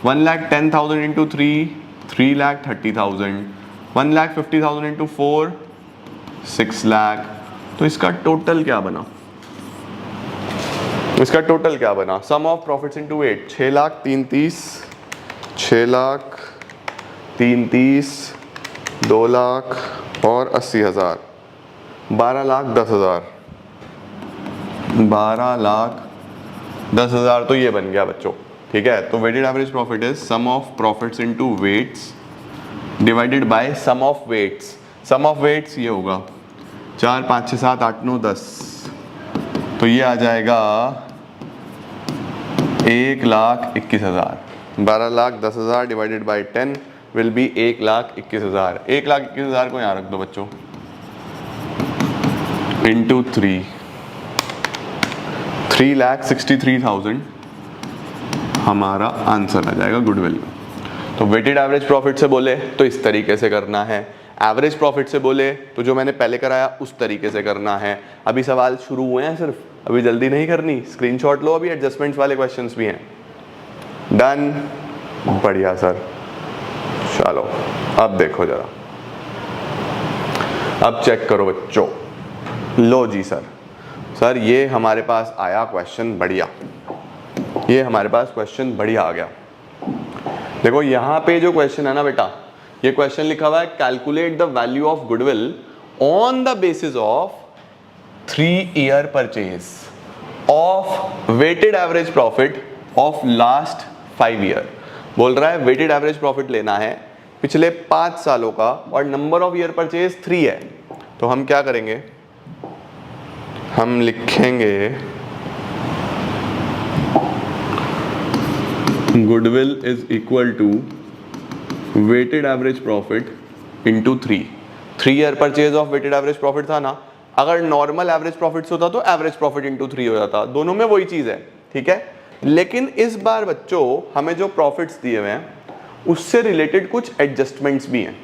1,10,000 into 3 3,30,000, 1,50,000 into 4 6 lakh. तो इसका टोटल क्या बना? इसका टोटल क्या बना? Sum of profits into weight 6,33,000, 6,33,000, 2 lakh और 80,000, 12,10,000, 12,10,000। तो ये बन गया बच्चों। ठीक है, तो weighted average profit is sum of profits into weights divided by sum of weights. Sum of weights ये होगा 4 5 6 7 8 9 10। तो ये आ जाएगा 1,21,000। 12,10,000 डिवाइडेड बाय 10 विल बी 1,21,000। 1,21,000 को यहाँ रख दो बच्चों, इंटू 3 3,63,000 हमारा आंसर आ जाएगा गुडविल। तो वेटेड एवरेज प्रॉफिट से बोले तो इस तरीके से करना है, एवरेज प्रॉफिट से बोले तो जो मैंने पहले कराया उस तरीके से करना है। अभी सवाल शुरू हुए हैं सिर्फ, अभी जल्दी नहीं करनी। स्क्रीनशॉट लो, अभी एडजस्टमेंट्स वाले क्वेश्चंस भी हैं। डन, बढ़िया सर। चलो अब देखो जरा, अब चेक करो बच्चों। लो जी सर, सर ये हमारे पास आया क्वेश्चन बढ़िया, ये हमारे पास क्वेश्चन बढ़िया आ गया। देखो यहाँ पे जो क्वेश्चन है ना बेटा, ये क्वेश्चन लिखा हुआ है calculate the value of goodwill on the basis of 3 year purchase of weighted average profit of last 5 year। बोल रहा है वेटेड एवरेज प्रॉफिट लेना है पिछले 5 सालों का और नंबर ऑफ ईयर परचेज 3 है। तो हम क्या करेंगे, हम लिखेंगे goodwill is equal to weighted average profit into 3 year purchase of weighted average profit था ना। अगर नॉर्मल एवरेज प्रॉफिट्स होता तो एवरेज प्रॉफिट इंटू 3 हो जाता, दोनों में वही चीज है। ठीक है, लेकिन इस बार बच्चों हमें जो प्रॉफिट्स दिए हुए हैं उससे रिलेटेड कुछ एडजस्टमेंट्स भी हैं।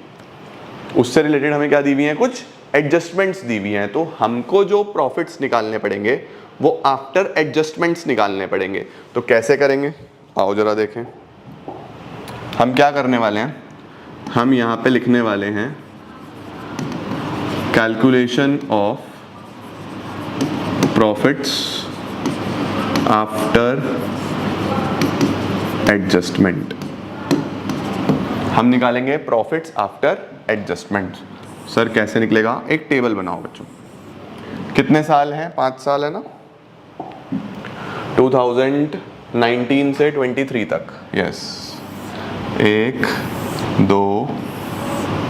उससे रिलेटेड हमें क्या दी हुई हैं? कुछ एडजस्टमेंट्स दी हुई हैं। तो हमको जो प्रॉफिट्स निकालने पड़ेंगे वो आफ्टर एडजस्टमेंट्स निकालने पड़ेंगे। तो कैसे करेंगे आओ जरा देखें। हम क्या करने वाले हैं, हम यहाँ पे लिखने वाले हैं calculation of profits after adjustment. हम निकालेंगे प्रॉफिट्स आफ्टर एडजस्टमेंट। सर कैसे निकलेगा? एक टेबल बनाओ बच्चों। कितने साल हैं? 5 साल है ना, 2019 से 23 तक। यस, 1 2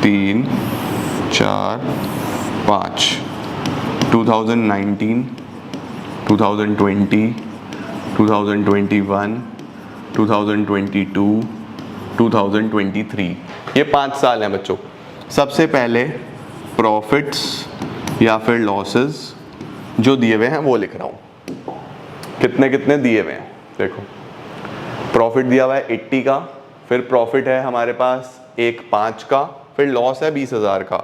3 4 5, 2019 2020 2021 2022 2023, ये 5 साल हैं बच्चों। सबसे पहले प्रॉफिट्स या फिर लॉसेस जो दिए हुए हैं वो लिख रहा हूँ। कितने कितने दिए हुए हैं देखो। प्रॉफिट दिया हुआ है 80 का, फिर प्रॉफिट है हमारे पास 1,5 का, फिर लॉस है 20,000 का।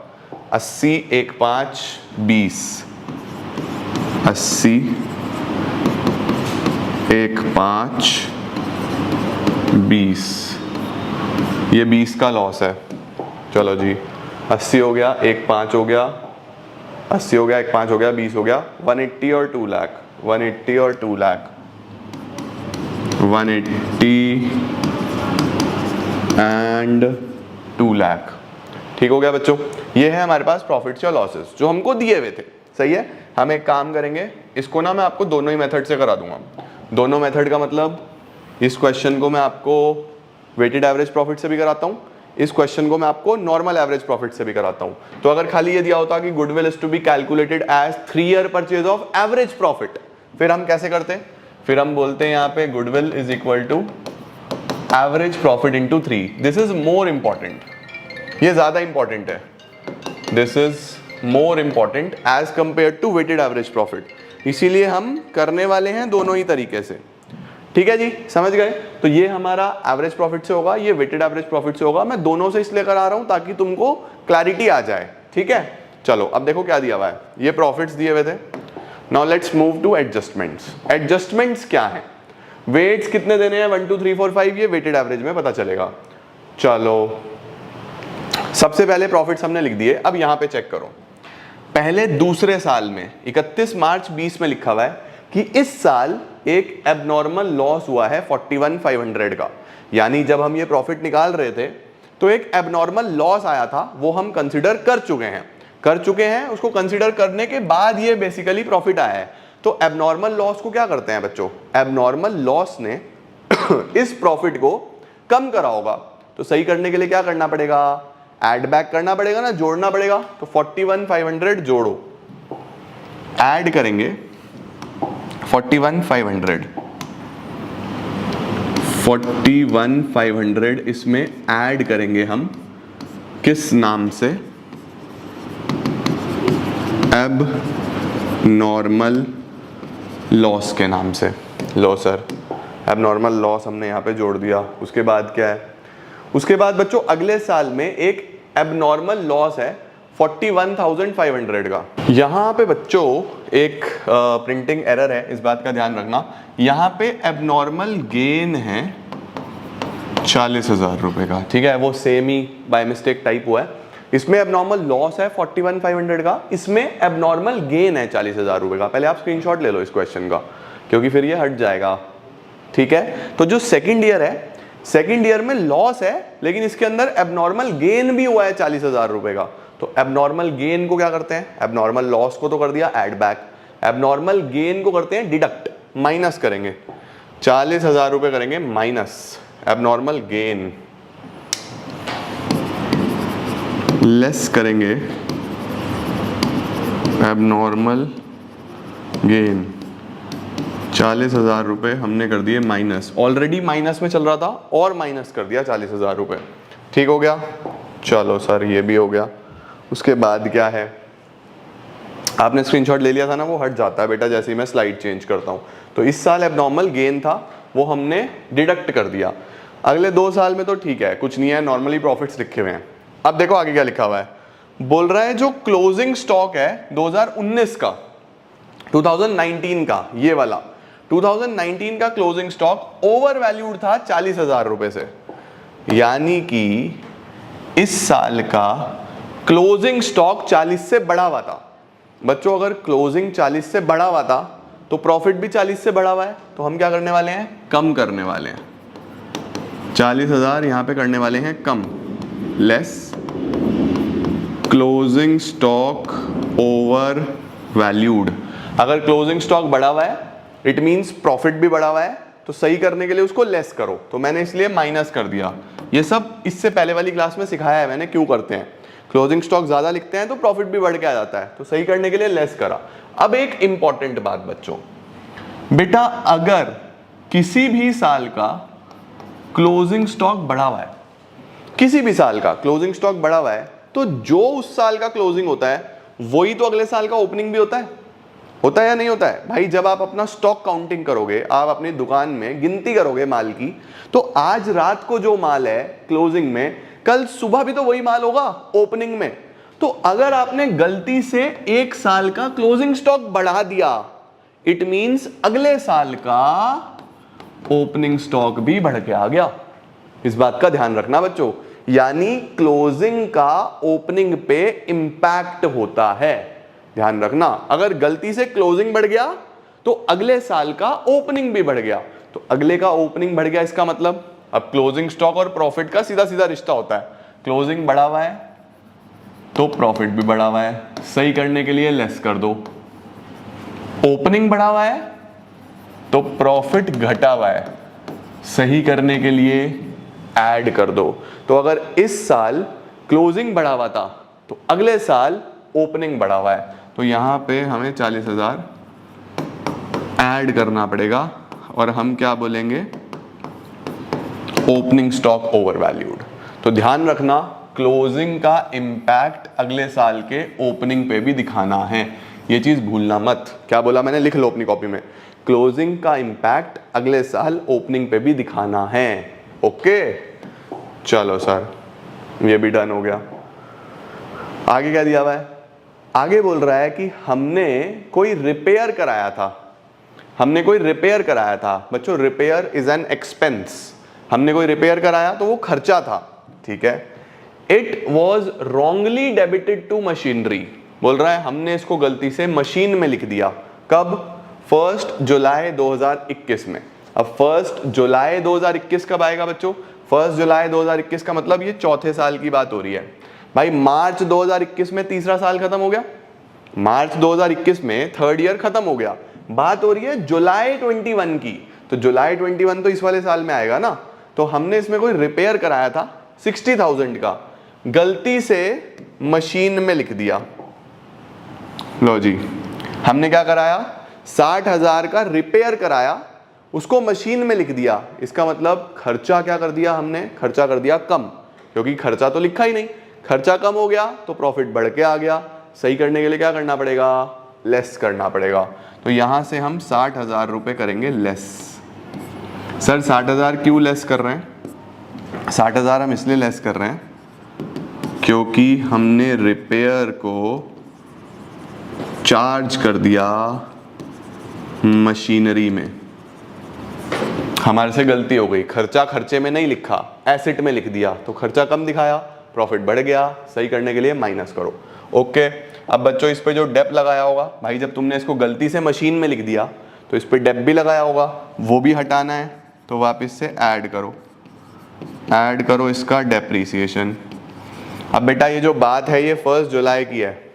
80 1,5 20, 80 1,5 20, ये 20 का लॉस है। चलो जी 80 हो गया, 1,5 हो गया, 80 हो गया, 1,5 हो गया, 20 हो गया, 180 और 2 लाख, 180 और 2 लाख, 180 एंड 2 लाख। ठीक हो गया बच्चों, ये है हमारे पास प्रॉफिट्स या लॉसेस जो हमको दिए हुए थे। सही है, हम एक काम करेंगे, इसको ना मैं आपको दोनों ही मेथड से करा दूंगा। दोनों मेथड का मतलब इस क्वेश्चन को मैं आपको वेटेड एवरेज प्रॉफिट से भी कराता हूँ, इस क्वेश्चन को मैं आपको नॉर्मल एवरेज प्रॉफिट से भी कराता हूँ। तो अगर खाली ये दिया होता कि goodwill is to be calculated as 3 year purchase of average profit, फिर हम कैसे करते हैं? फिर हम बोलते हैं यहाँ पे goodwill is equal to average profit into 3। This is more important, ये ज्यादा इंपॉर्टेंट है। This is more important as compare to weighted average profit, इसीलिए हम करने वाले हैं दोनों ही तरीके से। ठीक है जी, समझ गए? तो ये हमारा एवरेज प्रॉफिट से होगा, ये वेटेड एवरेज प्रॉफिट से होगा। मैं दोनों से इसलिए करा रहा हूं ताकि तुमको क्लैरिटी आ जाए। ठीक है, चलो अब देखो क्या दिया हुआ है, ये प्रॉफिट्स दिए हुए थे। Now let's move to adjustments. Adjustments क्या है? वेट्स कितने देने हैं, 1 2 3 4 5, ये वेटेड एवरेज में पता चलेगा। चलो सबसे पहले प्रॉफिट्स हमने लिख दिए। अब यहां पे चेक करो, पहले दूसरे साल में 31 मार्च 20 में लिखा हुआ है कि इस साल एक एबनॉर्मल लॉस हुआ है 41,500 का। यानी जब हम ये प्रॉफिट निकाल रहे थे तो एक एबनॉर्मल लॉस आया था, वो हम कंसीडर कर चुके हैं। उसको कंसीडर करने के बाद ये बेसिकली प्रॉफिट आया है। तो एबनॉर्मल लॉस को क्या करते हैं बच्चों? एबनॉर्मल लॉस ने इस प्रॉफिट को कम करा होगा, तो सही करने के लिए क्या करना पड़ेगा? ऐड बैक करना पड़ेगा ना, जोड़ना पड़ेगा। तो 41,500 जोड़ो, ऐड करेंगे 41,500 इसमें ऐड करेंगे हम किस नाम से? अब नॉर्मल लॉस के नाम से। लो सर, अब नॉर्मल लॉस हमने यहाँ पे जोड़ दिया। उसके बाद क्या है? उसके बाद बच्चों अगले साल में एक एबनॉर्मल लॉस है 41,500 का। यहाँ पे बच्चों एक प्रिंटिंग एरर है, इस बात का ध्यान रखना। यहाँ पे एबनॉर्मल गेन है 40,000 रुपए का। ठीक है, वो same he by mistake type हुआ है। इसमें एबनॉर्मल लॉस है 41,500 का, इसमें एबनॉर्मल गेन है 40,000 रुपए का। पहले आप स्क्रीनशॉट ले लो इस क्वेश्चन का, क्योंकि फिर ये हट जाएगा। ठीक है, तो जो सेकेंड ईयर है, सेकेंड ईयर में लॉस है, लेकिन इसके अंदर एबनॉर्मल गेन भी हुआ है 40,000 रुपए का। तो एबनॉर्मल गेन को क्या करते हैं? एबनॉर्मल लॉस को तो कर दिया ऐड बैक, एबनॉर्मल गेन को करते हैं डिडक्ट, माइनस करेंगे। 40,000 रुपए करेंगे माइनस एबनॉर्मल गेन, लेस करेंगे एबनॉर्मल गेन। 40,000 रुपए हमने कर दिए माइनस, ऑलरेडी माइनस में चल रहा था और माइनस कर दिया 40,000 रुपए। ठीक हो गया? चलो सर ये भी हो गया। उसके बाद क्या है? आपने स्क्रीनशॉट ले लिया था ना, वो हट जाता है बेटा जैसे ही मैं स्लाइड चेंज करता हूँ। तो इस साल एबनॉर्मल गेन था, वो हमने डिडक्ट कर दिया। अगले 2 साल में तो ठीक है, कुछ नहीं है, नॉर्मली प्रॉफिट्स लिखे हुए हैं। अब देखो आगे क्या लिखा हुआ है, बोल रहा है जो क्लोजिंग स्टॉक है 2019 का, 2019 का, ये वाला 2019 का क्लोजिंग स्टॉक ओवर वैल्यूड था 40,000 रुपए से। यानी कि इस साल का क्लोजिंग स्टॉक 40 से बढ़ा हुआ था। बच्चों अगर क्लोजिंग 40 से बढ़ा हुआ था तो प्रॉफिट भी 40 से बढ़ा हुआ है, तो हम क्या करने वाले हैं? कम करने वाले हैं। 40,000 यहां पे करने वाले हैं कम, less closing stock over valued. अगर क्लोजिंग स्टॉक बढ़ा हुआ है इट मींस प्रॉफिट भी बढ़ा हुआ है, तो सही करने के लिए उसको लेस करो। तो मैंने इसलिए माइनस कर दिया। ये सब इससे पहले वाली क्लास में सिखाया है मैंने क्यों करते हैं। क्लोजिंग स्टॉक ज्यादा लिखते हैं तो प्रॉफिट भी बढ़ के आ जाता है, तो सही करने के लिए लेस करा। अब एक इंपॉर्टेंट बात बच्चों, बेटा अगर किसी भी साल का क्लोजिंग स्टॉक बढ़ा हुआ है, किसी भी साल का क्लोजिंग स्टॉक बढ़ा हुआ है, तो जो उस साल का क्लोजिंग होता है वही तो अगले साल का ओपनिंग भी होता है। होता है या नहीं होता है भाई? जब आप अपना स्टॉक काउंटिंग करोगे, आप अपनी दुकान में गिनती करोगे माल की, तो आज रात को जो माल है क्लोजिंग में, कल सुबह भी तो वही माल होगा ओपनिंग में। तो अगर आपने गलती से 1 साल का क्लोजिंग स्टॉक बढ़ा दिया, इट मींस अगले साल का ओपनिंग स्टॉक भी बढ़ के आ गया। इस बात का ध्यान रखना बच्चों, यानी क्लोजिंग का ओपनिंग पे इंपैक्ट होता है। ध्यान रखना, अगर गलती से क्लोजिंग बढ़ गया तो अगले साल का ओपनिंग भी बढ़ गया। तो अगले का ओपनिंग बढ़ गया, इसका मतलब अब क्लोजिंग स्टॉक और प्रॉफिट का सीधा सीधा रिश्ता होता है। क्लोजिंग बढ़ा हुआ है तो प्रॉफिट भी बढ़ा हुआ है, सही करने के लिए लेस कर दो। ओपनिंग बढ़ा हुआ है तो प्रॉफिट घटा हुआ है, सही करने के लिए ऐड कर दो। तो अगर इस साल क्लोजिंग बढ़ा हुआ था तो अगले साल ओपनिंग बढ़ा हुआ है, तो यहां पे हमें 40,000 ऐड करना पड़ेगा और हम क्या बोलेंगे, ओपनिंग स्टॉक ओवर वैल्यूड। तो ध्यान रखना, क्लोजिंग का इंपैक्ट अगले साल के ओपनिंग पे भी दिखाना है, ये चीज भूलना मत। क्या बोला मैंने, लिख लो अपनी कॉपी में, क्लोजिंग का इंपैक्ट अगले साल ओपनिंग पे भी दिखाना है। ओके, चलो सर ये भी डन हो गया। आगे क्या दिया हुआ है? आगे बोल रहा है कि हमने कोई रिपेयर कराया था। हमने कोई रिपेयर कराया था बच्चों, रिपेयर इज एन एक्सपेंस। हमने कोई रिपेयर कराया तो वो खर्चा था, ठीक है। It was wrongly debited to machinery, बोल रहा है हमने इसको गलती से मशीन में लिख दिया। कब? 1 जुलाई 2021 में। अब 1 जुलाई 2021 कब आएगा बच्चों? 1 जुलाई 2021 का मतलब ये चौथे साल की बात हो रही है भाई। मार्च 2021 में तीसरा साल खत्म हो गया, मार्च 2021 में थर्ड ईयर खत्म हो गया। बात हो रही है जुलाई 21 की, तो जुलाई 21 तो इस वाले साल में आएगा ना। तो हमने इसमें कोई रिपेयर कराया था 60,000 का, गलती से मशीन में लिख दिया। लो जी, हमने क्या कराया, 60,000 का रिपेयर कराया, उसको मशीन में लिख दिया। इसका मतलब खर्चा क्या कर दिया हमने, खर्चा कर दिया कम, क्योंकि खर्चा तो लिखा ही नहीं। खर्चा कम हो गया तो प्रॉफिट बढ़ के आ गया। सही करने के लिए क्या करना पड़ेगा, लेस करना पड़ेगा। तो यहां से हम 60,000 रुपए करेंगे लेस। सर 60,000 क्यों लेस कर रहे हैं? 60,000 हम इसलिए लेस कर रहे हैं क्योंकि हमने रिपेयर को चार्ज कर दिया मशीनरी में। हमारे से गलती हो गई, खर्चा खर्चे में नहीं लिखा, एसेट में लिख दिया, तो खर्चा कम दिखाया, प्रॉफिट बढ़ गया। सही करने के लिए माइनस करो। ओके, अब बच्चों इस पे जो डेप लगाया होगा भाई, जब तुमने इसको गलती से मशीन में लिख दिया तो इस पे डेप भी लगाया होगा, वो भी हटाना है। तो वापस से ऐड करो इसका डेप्रीसिएशन। अब बेटा ये जो बात है ये 1 जुलाई की है।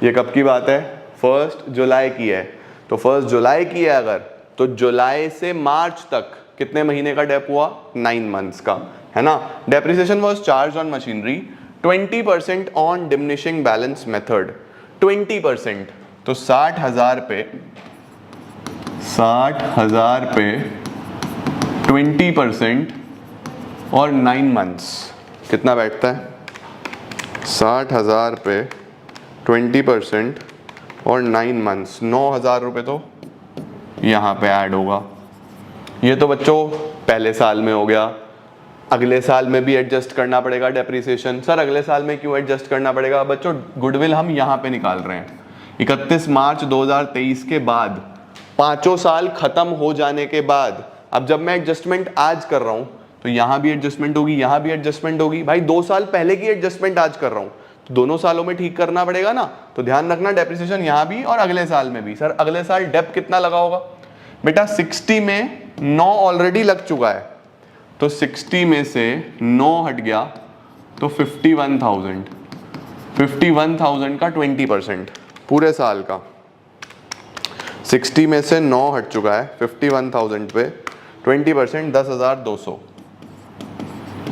ये कब की बात है? 1 जुलाई की है। तो 1 जुलाई की है अगर, तो जुलाई से मार्च तक कितने महीने का डेप हुआ? 9 मंथ्स का, है ना। Depreciation was charge on machinery 20% on diminishing balance method. 20%, तो 60,000 पे 20% और 9 मंथ्स कितना बैठता है? 60,000 पे 20% और 9 मंथ्स, 9,000 रुपये तो यहाँ पे ऐड होगा। ये तो बच्चों पहले साल में हो गया। अगले साल में भी एडजस्ट करना पड़ेगा डेप्रिसिएशन। सर अगले साल में क्यों एडजस्ट करना पड़ेगा? बच्चों गुडविल हम यहाँ पे निकाल रहे हैं। 31 मार्च 2023 के बाद, 5 साल खत्म हो जाने के बाद, अब जब मैं एडजस्टमेंट आज कर रहा हूँ तो यहाँ भी एडजस्टमेंट होगी, यहाँ भी एडजस्टमेंट होगी। भाई 2 साल पहले की एडजस्टमेंट आज कर रहा हूँ तो दोनों सालों में ठीक करना पड़ेगा ना। तो ध्यान रखना डेप्रिसिएशन यहाँ भी और अगले साल में भी। सर अगले साल डेप कितना लगा होगा? बेटा 60 में 9 ऑलरेडी लग चुका है, तो 60 में से 9 हट गया तो 51,000 का 20% पूरे साल का। 60 में से 9 हट चुका है, 51,000 पे 20% 10,200।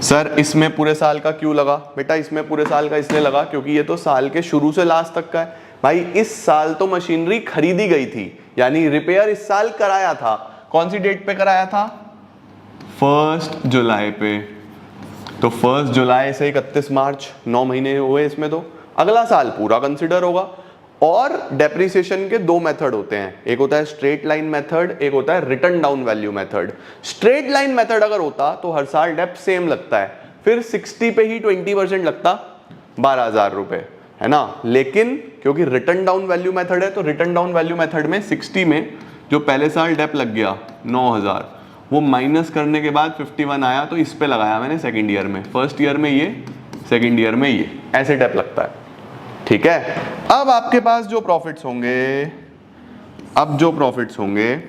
सर इसमें पूरे साल का क्यों लगा? बेटा इसमें पूरे साल का इसलिए लगा क्योंकि ये तो साल के शुरू से लास्ट तक का है। भाई इस साल तो मशीनरी खरीदी गई थी, यानी रिपेयर इस साल कराया था। कौन सी डेट पे कराया था? 1 जुलाई पे। तो 1 जुलाई से 31 मार्च 9 महीने हुए इसमें, तो अगला साल पूरा कंसिडर होगा। और डेप्रिसिएशन के दो मेथड होते हैं, एक होता है स्ट्रेट लाइन मेथड, एक होता है return down value method. Straight line method अगर होता तो हर साल डेप सेम लगता है, फिर 60 पे ही 20% लगता, 12,000 रुपए, है ना। लेकिन क्योंकि रिटर्न डाउन वैल्यू मेथड है, तो रिटर्न डाउन वैल्यू मेथड में 60 में जो पहले साल डेप लग गया 9,000, वो माइनस करने के बाद 51 आया, तो इस पे लगाया मैंने सेकेंड ईयर में, फर्स्ट ईयर में ये, सेकेंड ईयर में ये, ऐसे डेप लगता है, ठीक है। अब आपके पास जो प्रॉफिट्स होंगे, अब जो प्रॉफिट्स होंगे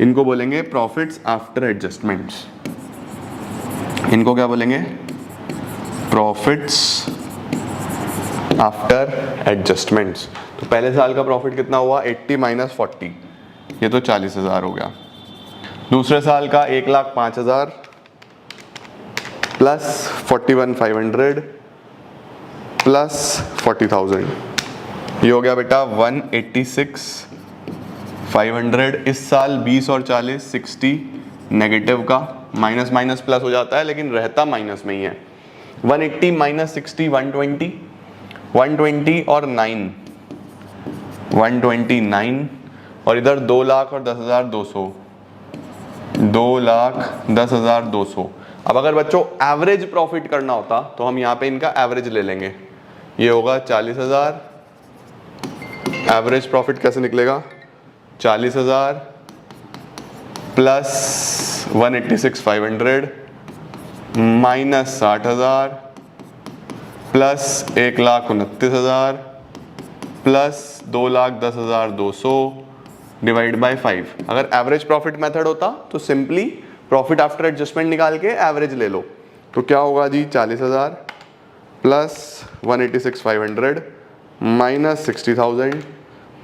इनको बोलेंगे प्रॉफिट्स आफ्टर एडजस्टमेंट्स। इनको क्या बोलेंगे? Profits after adjustments. तो पहले साल का प्रॉफिट कितना हुआ? 80 माइनस 40, ये तो 40,000 हो गया। दूसरे साल का 1,05,000 प्लस 41,500 प्लस 40,000, ये हो गया बेटा 186,500। इस साल 20 और 40 60 नेगेटिव का, माइनस माइनस प्लस हो जाता है लेकिन रहता माइनस में ही है। 180 माइनस 60 120, 120 और 9 129, और इधर 2,00,000 और 10,200, 2,10,200। अब अगर बच्चों एवरेज प्रॉफिट करना होता तो हम यहाँ पे इनका एवरेज ले लेंगे, ये होगा 40,000। एवरेज प्रॉफिट कैसे निकलेगा? 40,000 plus 186,500 minus 60,000 plus 1,29,000 plus 2,10,200 divide by 5। अगर एवरेज प्रॉफिट मेथड होता तो सिंपली प्रॉफिट आफ्टर एडजस्टमेंट निकाल के एवरेज ले लो। तो क्या होगा जी? 40,000 plus 186,500 minus 60,000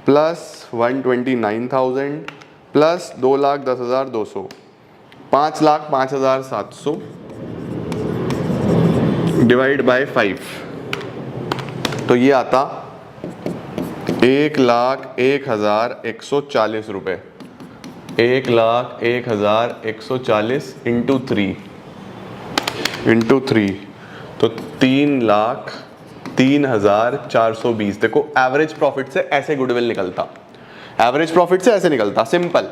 plus 129,000 plus 2,10,200, 5,05,700 divide by 5, तो ये आता 1,01,140 रुपए। 1,01,140 इंटू 3 तो 3,03,420। देखो एवरेज प्रॉफिट से ऐसे गुडविल निकलता, एवरेज प्रॉफिट से ऐसे निकलता, सिंपल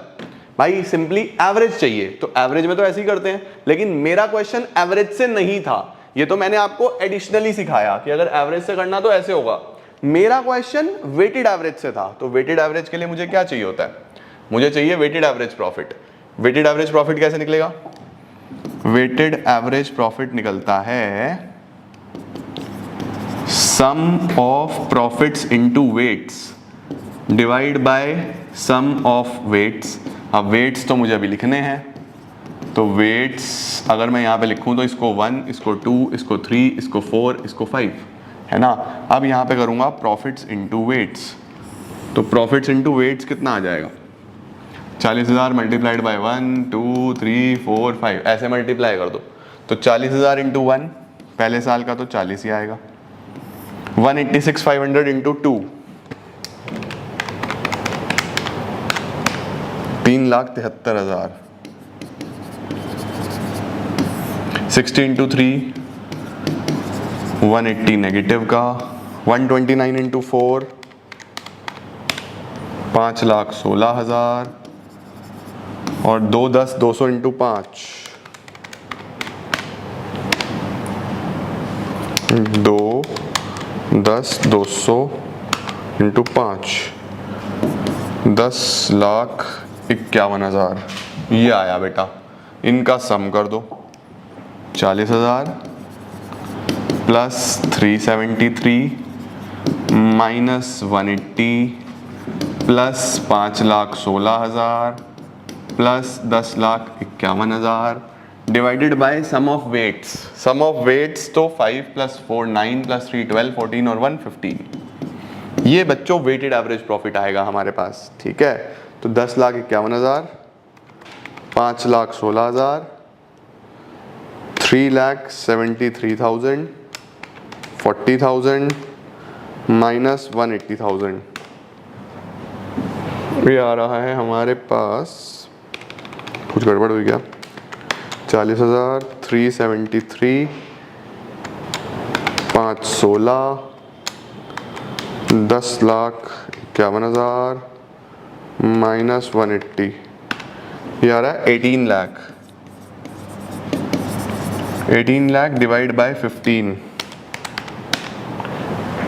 भाई, सिंपली एवरेज चाहिए तो एवरेज में तो ऐसे ही करते हैं। लेकिन मेरा क्वेश्चन एवरेज से नहीं था, ये तो मैंने आपको एडिशनली सिखाया कि अगर एवरेज से करना तो ऐसे होगा। मेरा क्वेश्चन वेटेड एवरेज से था, तो वेटेड एवरेज के लिए मुझे क्या चाहिए होता है? मुझे चाहिए weighted average profit. Weighted average profit कैसे निकलेगा? वेटेड एवरेज प्रॉफिट निकलता है sum of profits into weights divide by sum of weights. अब वेट्स तो मुझे अभी लिखने हैं, तो वेट्स अगर मैं यहाँ पे लिखूँ तो इसको 1, इसको 2, इसको 3, इसको 4, इसको 5, है ना। अब यहाँ पे करूँगा प्रॉफिट्स इनटू वेट्स, तो प्रॉफिट्स इनटू वेट्स कितना आ जाएगा? 40,000 मल्टीप्लाइड बाय 1 2 3 4 5, ऐसे मल्टीप्लाई कर दो। तो 40,000 इंटू 1 पहले साल का तो 40 ही आएगा। 186,500 इंटू 2 3,73,000। 60 इंटू 3 180 नेगेटिव का। 129 इंटू 4 5,16,000 और 2,10,200 इंटू 5 2,10,200 इंटू 5 10,51,000, ये आया बेटा। इनका सम कर दो, 40,000 plus 373 minus 180 plus 5,16,000 plus 10,51,000 divided by sum of weights. Sum of weights तो 5 प्लस 4 9 प्लस 3 12 14 और 1 15। ये बच्चों वेटेड एवरेज प्रॉफिट आएगा हमारे पास, ठीक है। तो 10,51,000, 5,16,000, 3,73,000, 40,000 माइनस 180,000, ये आ रहा है हमारे पास, कुछ गड़बड़ हुई क्या? 40,000, 373, 516, 10,51,000 माइनस 180, ये आ रहा है 18 लाख। 18 लाख डिवाइड बाय 15,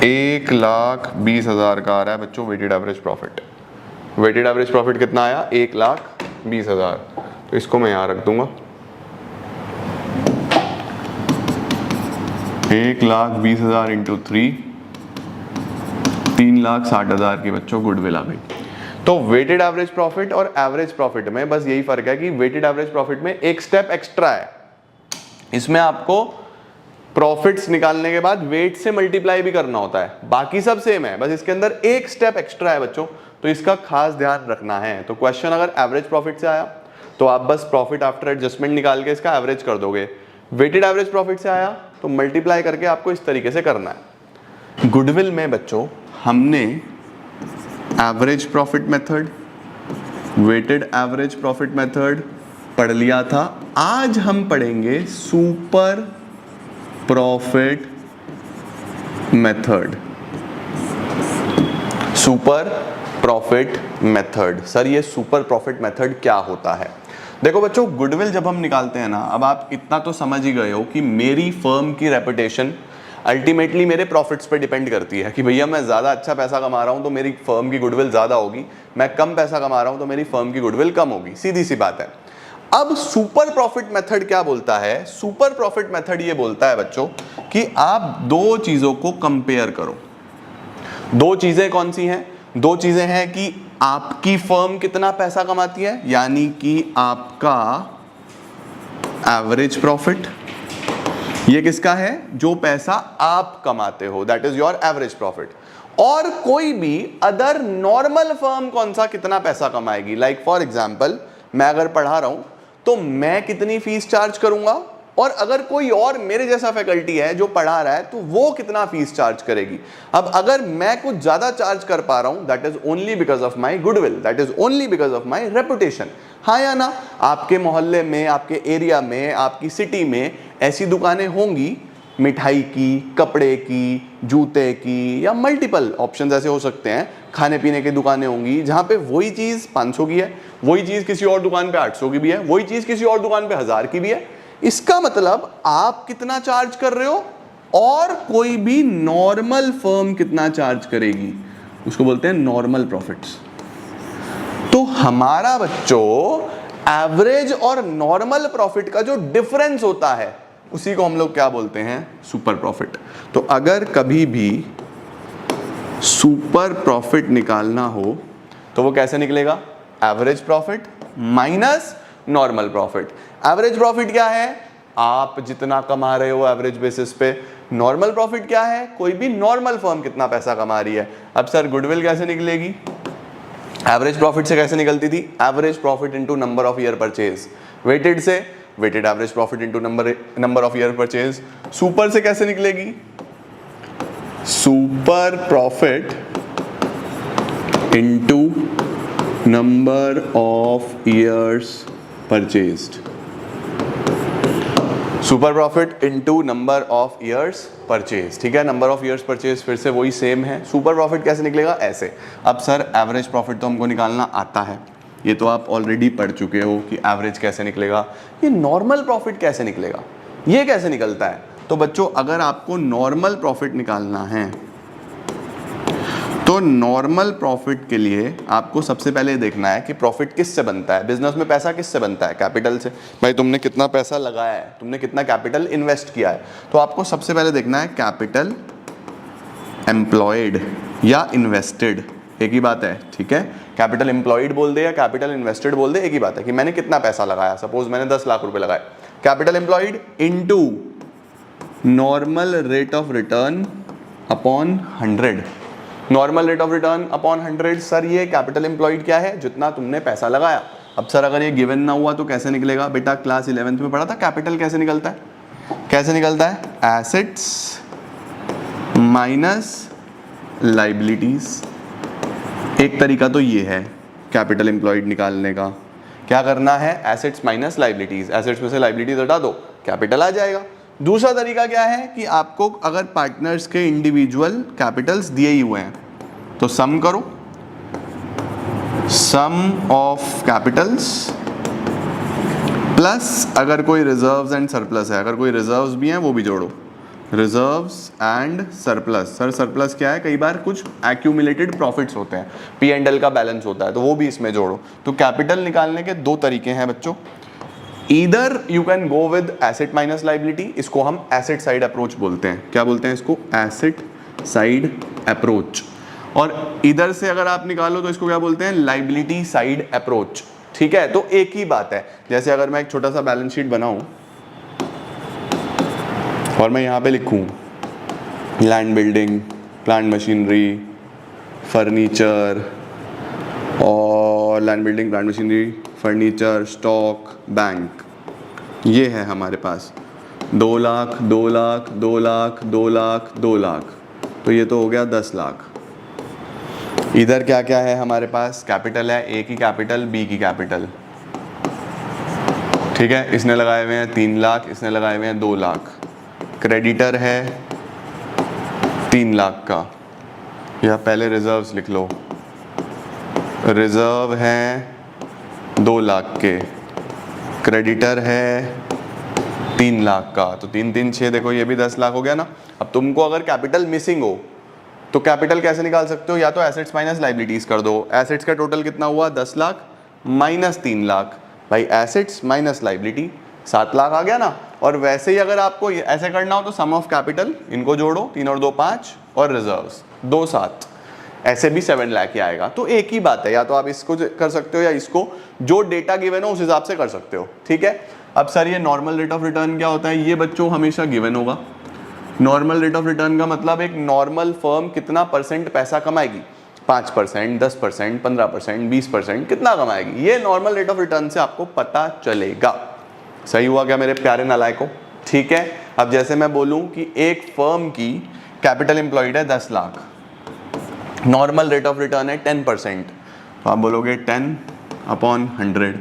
1,20,000 का आ रहा है बच्चों weighted average profit. Weighted average profit कितना आया? 1,20,000। तो इसको मैं यहाँ रख दूंगा, 1,20,000 इंटू 3,60,000 की बच्चों गुडविल आ गई। तो वेटेड एवरेज प्रॉफिट और एवरेज प्रॉफिट में बस यही फर्क है कि वेटेड एवरेज प्रॉफिट में एक स्टेप एक्स्ट्रा है। इसमें आपको प्रॉफिट्स निकालने के बाद वेट से मल्टीप्लाई भी करना होता है, बाकी सब सेम है, बस इसके अंदर एक स्टेप एक्स्ट्रा है बच्चों, तो इसका खास ध्यान रखना है। तो क्वेश्चन अगर एवरेज प्रॉफिट से आया तो आप बस प्रॉफिट आफ्टर एडजस्टमेंट निकाल के इसका एवरेज कर दोगे। वेटेड एवरेज प्रॉफिट से आया तो मल्टीप्लाई करके आपको इस तरीके से करना है। गुडविल में बच्चों हमने average profit method, weighted average profit method पढ़ लिया था। आज हम पढ़ेंगे super profit method. Super profit method, sir ये सुपर प्रॉफिट मेथड क्या होता है? देखो बच्चों, गुडविल जब हम निकालते हैं ना, अब आप इतना तो समझ ही गए हो कि मेरी फर्म की रेपुटेशन अल्टीमेटली मेरे प्रॉफिट्स पे डिपेंड करती है कि भैया मैं ज़्यादा अच्छा पैसा कमा रहा हूँ तो मेरी फर्म की गुडविल ज़्यादा होगी, मैं कम पैसा कमा रहा हूँ तो मेरी फर्म की गुडविल कम होगी, सीधी सी बात है। अब सुपर प्रॉफिट मेथड क्या बोलता है? सुपर प्रॉफिट मेथड ये बोलता है बच्चों कि आप दो चीज़ों को कंपेयर करो। दो चीज़ें कौन सी हैं? दो चीज़ें हैं कि आपकी फर्म कितना पैसा कमाती है, यानी कि आपका एवरेज प्रॉफिट, ये किसका है? जो पैसा आप कमाते हो, that is your average profit. और कोई भी अदर नॉर्मल फर्म कौन सा कितना पैसा कमाएगी। लाइक फॉर एग्जांपल, मैं अगर पढ़ा रहा हूं तो मैं कितनी फीस चार्ज करूंगा, और अगर कोई और मेरे जैसा फैकल्टी है जो पढ़ा रहा है तो वो कितना फीस चार्ज करेगी। अब अगर मैं कुछ ज्यादा चार्ज कर पा रहा हूं, that is only because of my goodwill, that is only because of my reputation. हाँ या ना? आपके मोहल्ले में, आपके एरिया में, आपकी सिटी में ऐसी दुकानें होंगी, मिठाई की, कपड़े की, जूते की, या मल्टीपल ऑप्शन ऐसे हो सकते हैं, खाने पीने की दुकानें होंगी जहां पे वही चीज 500 की है, वही चीज किसी और दुकान पे 800 की भी है, वही चीज किसी और दुकान पे 1000 की भी है। इसका मतलब आप कितना चार्ज कर रहे हो और कोई भी नॉर्मल फर्म कितना चार्ज करेगी, उसको बोलते हैं नॉर्मल प्रॉफिट्स। तो हमारा बच्चों एवरेज और नॉर्मल प्रॉफिट का जो डिफरेंस होता है उसी को हम लोग क्या बोलते हैं? Super profit. तो अगर कभी भी सुपर प्रॉफिट निकालना हो तो वो कैसे निकलेगा? Average profit minus normal profit. Average profit क्या है? आप जितना कमा रहे हो एवरेज बेसिस पे। नॉर्मल प्रॉफिट क्या है? कोई भी नॉर्मल फर्म कितना पैसा कमा रही है। अब सर गुडविल कैसे निकलेगी? एवरेज प्रॉफिट से कैसे निकलती थी? Average profit into number of year purchase. Weighted से weighted average profit into number of year purchase. Super से कैसे निकलेगी? Super profit into number of years purchased. Super profit into number of years purchase. ठीक है, number of years purchase फिर से वही same है। सुपर प्रॉफिट कैसे निकलेगा? ऐसे। अब सर एवरेज प्रॉफिट तो हमको निकालना आता है, ये तो आप ऑलरेडी पढ़ चुके हो कि एवरेज कैसे निकलेगा। ये नॉर्मल प्रॉफिट कैसे निकलेगा, ये कैसे निकलता है? तो बच्चों अगर आपको नॉर्मल प्रॉफिट निकालना है तो नॉर्मल प्रॉफिट के लिए आपको सबसे पहले देखना है कि प्रॉफिट किससे बनता है। बिजनेस में पैसा किससे बनता है? कैपिटल से। भाई तुमने कितना पैसा लगाया है, तुमने कितना कैपिटल इन्वेस्ट किया है, तो आपको सबसे पहले देखना है कैपिटल एम्प्लॉयड या इन्वेस्टेड, एक ही बात है। ठीक है, कैपिटल एम्प्लॉयड बोल दे या कैपिटल इन्वेस्टेड बोल दे, एक ही बात है कि मैंने कितना पैसा लगाया। सपोज मैंने 10 लाख रुपए लगाए, capital employed into normal rate of return upon 100। Normal rate of return upon 100। Sir ये कैपिटल एम्प्लॉयड क्या है? जितना तुमने पैसा लगाया। अब सर अगर ये गिवन ना हुआ तो कैसे निकलेगा? बेटा क्लास 11th में पढ़ा था कैपिटल कैसे निकलता है। कैसे निकलता है? Assets minus liabilities. एक तरीका तो ये है कैपिटल एम्प्लॉयड निकालने का। क्या करना है? Assets minus liabilities. एसेट्स में से लाइबिलिटीज हटा दो, कैपिटल आ जाएगा। दूसरा तरीका क्या है कि आपको अगर पार्टनर्स के इंडिविजुअल कैपिटल्स दिए ही हुए हैं, तो सम करो, सम ऑफ कैपिटल्स प्लस अगर कोई रिजर्व्स एंड सरप्लस है, अगर कोई रिजर्व्स भी हैं वो भी जोड़ो, reserves and surplus. Sir surplus क्या है? कई बार कुछ एक्यूमुलेटेड प्रॉफिट्स होते हैं, P&L का बैलेंस होता है, तो वो भी इसमें जोड़ो। तो कैपिटल निकालने के दो तरीके हैं बच्चों, either you can go with asset minus liability, इसको हम एसेट साइड अप्रोच बोलते हैं। क्या बोलते हैं इसको? Asset side approach. और इधर से अगर आप निकालो तो इसको क्या बोलते हैं? Liability side approach. ठीक है, तो एक ही बात है। जैसे अगर मैं एक छोटा सा बैलेंस शीट बनाऊं और मैं यहाँ पे लिखूं land building, plant machinery, furniture, और land building, plant machinery, furniture, stock, bank, ये है हमारे पास 2 लाख, 2 लाख, 2 लाख, 2 लाख, 2 लाख, तो ये तो हो गया 10 लाख। इधर क्या क्या है हमारे पास? कैपिटल है, ए की कैपिटल, बी की कैपिटल। ठीक है, इसने लगाए हुए हैं 3 लाख, इसने लगाए हुए हैं 2 लाख। क्रेडिटर है 3 लाख का, या पहले रिजर्व्स लिख लो, रिजर्व है 2 लाख के, क्रेडिटर है 3 लाख का, तो 3 3 6, देखो ये भी 10 लाख हो गया ना। अब तुमको अगर कैपिटल मिसिंग हो तो कैपिटल कैसे निकाल सकते हो? या तो एसेट्स माइनस लाइबिलिटीज कर दो। एसेट्स का टोटल कितना हुआ? 10 लाख माइनस 3 लाख, भाई एसेट्स माइनस लाइबिलिटी 7 लाख आ गया ना। और वैसे ही अगर आपको ऐसे करना हो तो सम ऑफ कैपिटल, इनको जोड़ो, 3 और 2 5, और रिजर्व्स 2 7, ऐसे भी 7 लाख ही आएगा। तो एक ही बात है, या तो आप इसको कर सकते हो या इसको, जो डेटा गिवन हो उस हिसाब से कर सकते हो। ठीक है, अब सर ये नॉर्मल रेट ऑफ रिटर्न क्या होता है? ये बच्चों हमेशा गिवन होगा। नॉर्मल रेट ऑफ रिटर्न का मतलब एक नॉर्मल फर्म कितना % पैसा कमाएगी, 5%, 10%, 15%, 20%, कितना कमाएगी, ये नॉर्मल रेट ऑफ रिटर्न से आपको पता चलेगा। सही हुआ क्या मेरे प्यारे नालायकों? ठीक है, अब जैसे मैं बोलूं कि एक फर्म की कैपिटल एम्प्लॉयड है 10 lakh, normal rate of return है 10%, तो आप बोलोगे 10/100,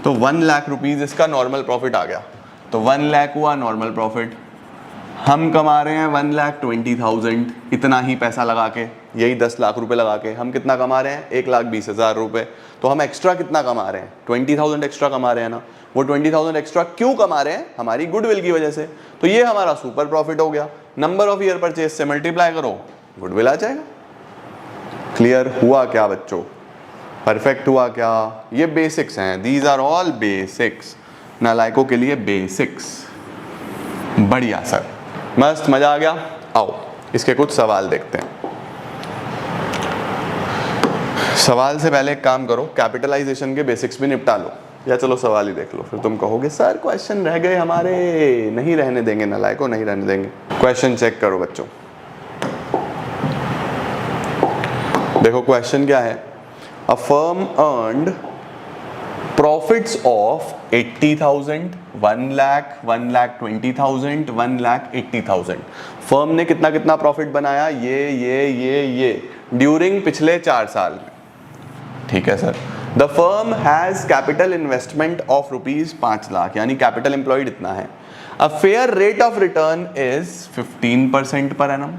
तो 1 लाख रुपीज इसका नॉर्मल प्रॉफिट आ गया। तो 1 लाख हुआ नॉर्मल प्रॉफिट। हम कमा रहे हैं 1,20,000, इतना ही पैसा लगा के, यही 10 लाख रुपए लगा के हम कितना कमा रहे हैं? 1,20,000 रुपए। तो हम एक्स्ट्रा कितना कमा रहे हैं? 20,000 एक्स्ट्रा कमा रहे हैं ना। वो 20,000 एक्स्ट्रा क्यों कमा रहे हैं? हमारी गुडविल की वजह से। तो ये हमारा सुपर प्रॉफिट हो गया। नंबर ऑफ ईयर परचेज से मल्टीप्लाई करो, गुडविल आ जाएगा। क्लियर हुआ क्या बच्चों? परफेक्ट हुआ क्या? ये बेसिक्स हैं, दीज आर ऑल बेसिक्स, नालायकों के लिए बेसिक्स। बढ़िया सर, मस्त, मजा आ गया। आओ इसके कुछ सवाल देखते हैं। सवाल से पहले एक काम करो, कैपिटलाइजेशन के बेसिक्स भी निपटा लो, या चलो सवाल ही देख लो, फिर तुम कहोगे सर क्वेश्चन रह गए हमारे। नहीं रहने देंगे नालायकों, नहीं रहने देंगे। क्वेश्चन चेक करो बच्चों। देखो क्वेश्चन क्या है? A firm earned profits of 80,000, 1 lakh, 1,20,000, 1,80,000। Firm ने कितना कितना प्रॉफिट बनाया? ये ड्यूरिंग पिछले 4 साल में। ठीक है sir. The firm has capital investment of rupees 5 lakh, यानी कैपिटल एम्प्लॉयड इतना है। A fair rate of return is 15% per annum.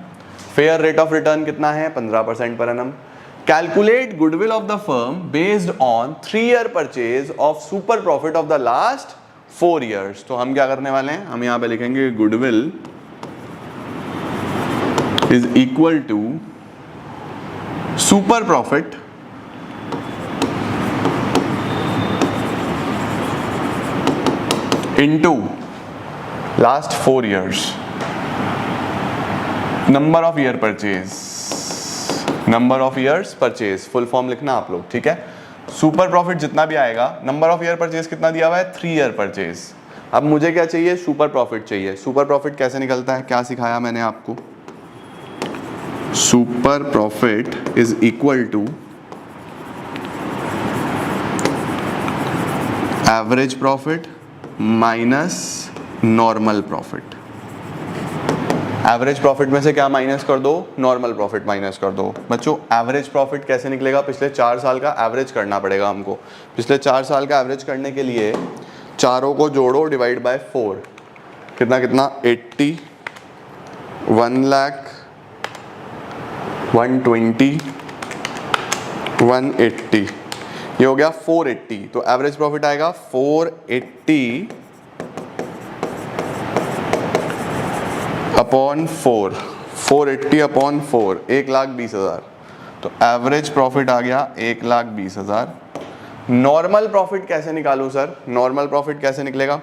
Fair rate of return कितना है? 15% per annum. Calculate goodwill of the firm based on 3-year purchase of super profit of the last 4 years. तो हम क्या करने वाले हैं? हम यहां पे लिखेंगे goodwill is equal to super profit into last 4 years number of year purchase, number of years purchase, full form लिखना आप लोग। ठीक है, सुपर प्रॉफिट जितना भी आएगा, नंबर ऑफ ईयर परचेज कितना दिया हुआ है? 3 ईयर परचेज। अब मुझे क्या चाहिए? सुपर प्रॉफिट चाहिए। सुपर प्रॉफिट कैसे निकलता है? क्या सिखाया मैंने आपको? Super profit is equal to average profit minus normal profit. Average profit में से क्या माइनस कर दो? नॉर्मल प्रॉफिट माइनस कर दो। बच्चों एवरेज प्रॉफिट कैसे निकलेगा? पिछले 4 साल का एवरेज करना पड़ेगा हमको। पिछले 4 साल का एवरेज करने के लिए चारों को जोड़ो, डिवाइड बाय 4, कितना कितना? 80, 1 लाख, 120, 180, ये हो गया 480, तो एवरेज प्रॉफिट आएगा 480 अपॉन 4, 480 अपॉन 4, 1,20,000, तो एवरेज प्रॉफिट आ गया 1,20,000। नॉर्मल प्रॉफिट कैसे निकालूं सर? नॉर्मल प्रॉफिट कैसे निकलेगा?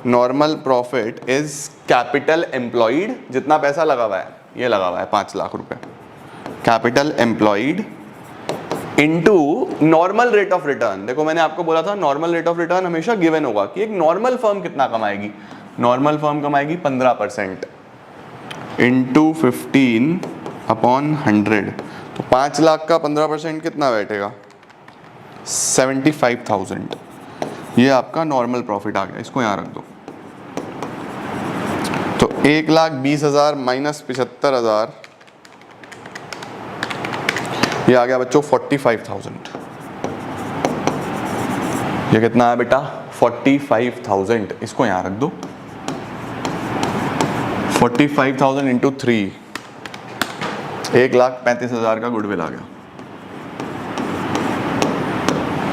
Normal profit is capital employed, जितना पैसा लगा हुआ है, ये लगा हुआ है 5 लाख रुपए, capital employed into normal rate of return. देखो मैंने आपको बोला था नॉर्मल रेट ऑफ रिटर्न हमेशा गिवन होगा कि एक नॉर्मल फर्म कितना कमाएगी। नॉर्मल फर्म कमाएगी 15% इनटू 15 अपॉन 100, तो 5 लाख का 15% कितना बैठेगा? 75,000। ये आपका नॉर्मल प्रॉफिट आ गया, इसको यहाँ रख दो। तो 1,20,000 माइनस 75,000, ये आ गया बच्चों 45,000। ये कितना है बेटा? 45,000, इसको यहाँ रख दो। 45,000 इंटू 3, 1,35,000 का गुडविल आ गया।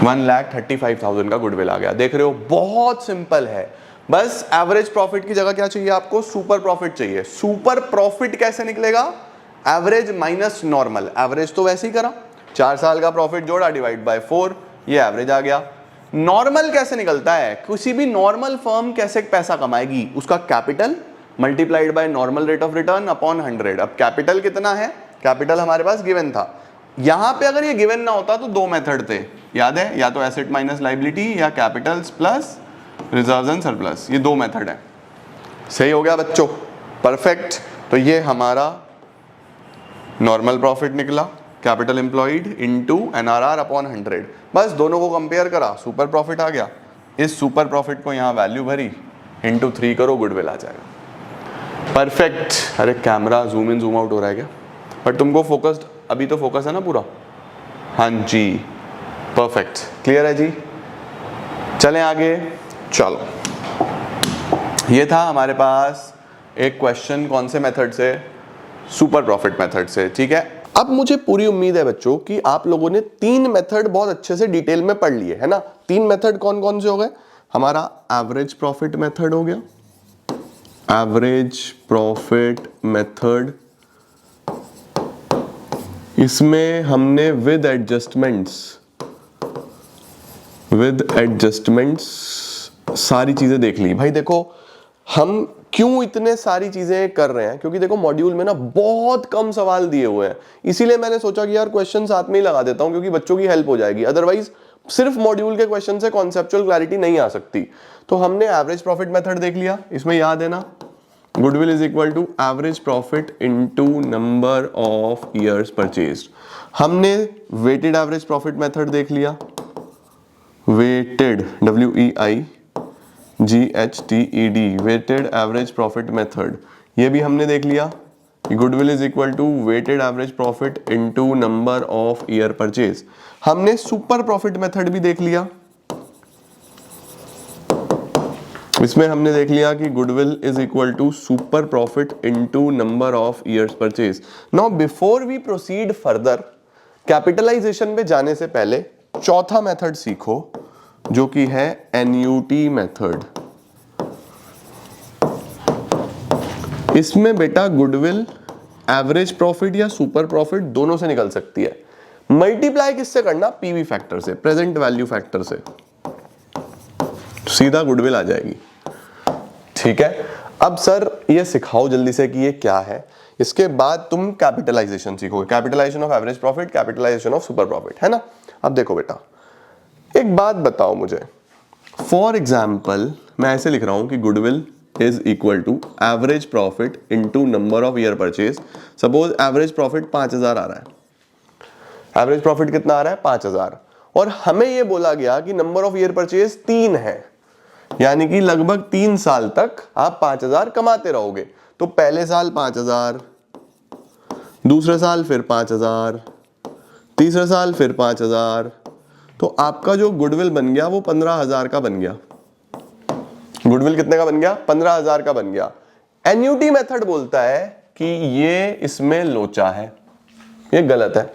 1,35,000 का गुडविल आ गया। देख रहे हो, बहुत सिंपल है। बस एवरेज प्रॉफिट की जगह क्या चाहिए आपको? सुपर प्रॉफिट चाहिए। सुपर प्रॉफिट कैसे निकलेगा? Average minus normal. एवरेज तो वैसे ही करा, 4 साल का प्रॉफिट जोड़ा डिवाइड बाय 4, ये एवरेज आ गया। नॉर्मल कैसे निकलता है? किसी भी नॉर्मल फर्म कैसे पैसा कमाएगी? उसका capital multiplied by normal rate of return upon 100। अब कैपिटल कितना है? कैपिटल हमारे पास गिवन था। यहां पे अगर ये गिवन ना होता तो 2 मेथड थे, याद है? या तो एसेट माइनस लाइबिलिटी या Capitals plus reserves and surplus, ये 2 मेथड है। सही हो गया बच्चों? परफेक्ट। तो ये हमारा नॉर्मल प्रॉफिट निकला, capital employed into NRR upon 100। बस दोनों को कंपेयर करा, सुपर प्रॉफिट आ गया। इस सुपर प्रॉफिट को यहाँ वैल्यू भरी, इनटू 3 करो, गुडविल आ जाएगा। परफेक्ट। अरे camera zoom in zoom out हो रहा है क्या? बट तुमको फोकस्ड, अभी तो फोकस है ना पूरा? हाँ जी, परफेक्ट, क्लियर है जी। चलें आगे। चलो, ये था हमारे पास एक क्वेश्चन, कौन से मेथड से? सुपर प्रॉफिट मेथड से, ठीक है। अब मुझे पूरी उम्मीद है बच्चों कि आप लोगों ने 3 मेथड बहुत अच्छे से डिटेल में पढ़ लिए, है ना? 3 मेथड कौन कौन से हो गए? हमारा एवरेज प्रॉफिट मेथड हो गया, एवरेज प्रॉफिट मेथड, इसमें हमने विद एडजस्टमेंट्स सारी चीजें देख ली। भाई देखो, हम क्यों इतने सारी चीजें कर रहे हैं? क्योंकि देखो मॉड्यूल में ना बहुत कम सवाल दिए हुए हैं, इसीलिए मैंने सोचा कि यार क्वेश्चन साथ में ही लगा देता हूं, क्योंकि बच्चों की हेल्प हो जाएगी। अदरवाइज सिर्फ मॉड्यूल के क्वेश्चन से कॉन्सेप्चुअल क्लैरिटी नहीं आ सकती। तो हमने एवरेज प्रॉफिट मेथड देख लिया, इसमें याद है ना, goodwill is equal to average profit into number of years purchased. हमने वेटेड एवरेज प्रॉफिट मेथड देख लिया, weighted, WEIGHTED, weighted average profit method, ये भी हमने देख लिया। Goodwill is equal to weighted average profit into number of year purchase. हमने super profit method भी देख लिया, इसमें हमने देख लिया कि goodwill is equal to super profit into number of years purchase. Now before we proceed further, capitalisation पे जाने से पहले चौथा मेथड सीखो, जो कि है एन्यूटी मेथड। इसमें बेटा गुडविल एवरेज प्रॉफिट या सुपर प्रॉफिट दोनों से निकल सकती है। मल्टीप्लाई किससे करना? पीवी फैक्टर से, प्रेजेंट वैल्यू फैक्टर से, सीधा गुडविल आ जाएगी, ठीक है। अब सर ये सिखाओ जल्दी से कि ये क्या है, इसके बाद तुम कैपिटलाइजेशन सीखोगे, capitalisation of average profit, capitalisation of super profit, है ना। अब देखो बेटा, एक बात बताओ मुझे, फॉर एग्जाम्पल मैं ऐसे लिख रहा हूं कि goodwill is equal to average profit into number of year purchase. Suppose average profit 5,000 आ रहा है, एवरेज प्रॉफिट कितना आ रहा है? 5,000, और हमें यह बोला गया कि नंबर ऑफ ईयर परचेज 3 है, यानी कि लगभग 3 साल तक आप 5,000 कमाते रहोगे। तो पहले साल 5,000, दूसरे साल फिर 5,000, तीसरे साल फिर 5,000, तो आपका जो गुडविल बन गया वो 15,000 का बन गया। गुडविल कितने का बन गया? 15,000 का बन गया। एन्यूटी मेथड बोलता है कि ये इसमें लोचा है, ये गलत है।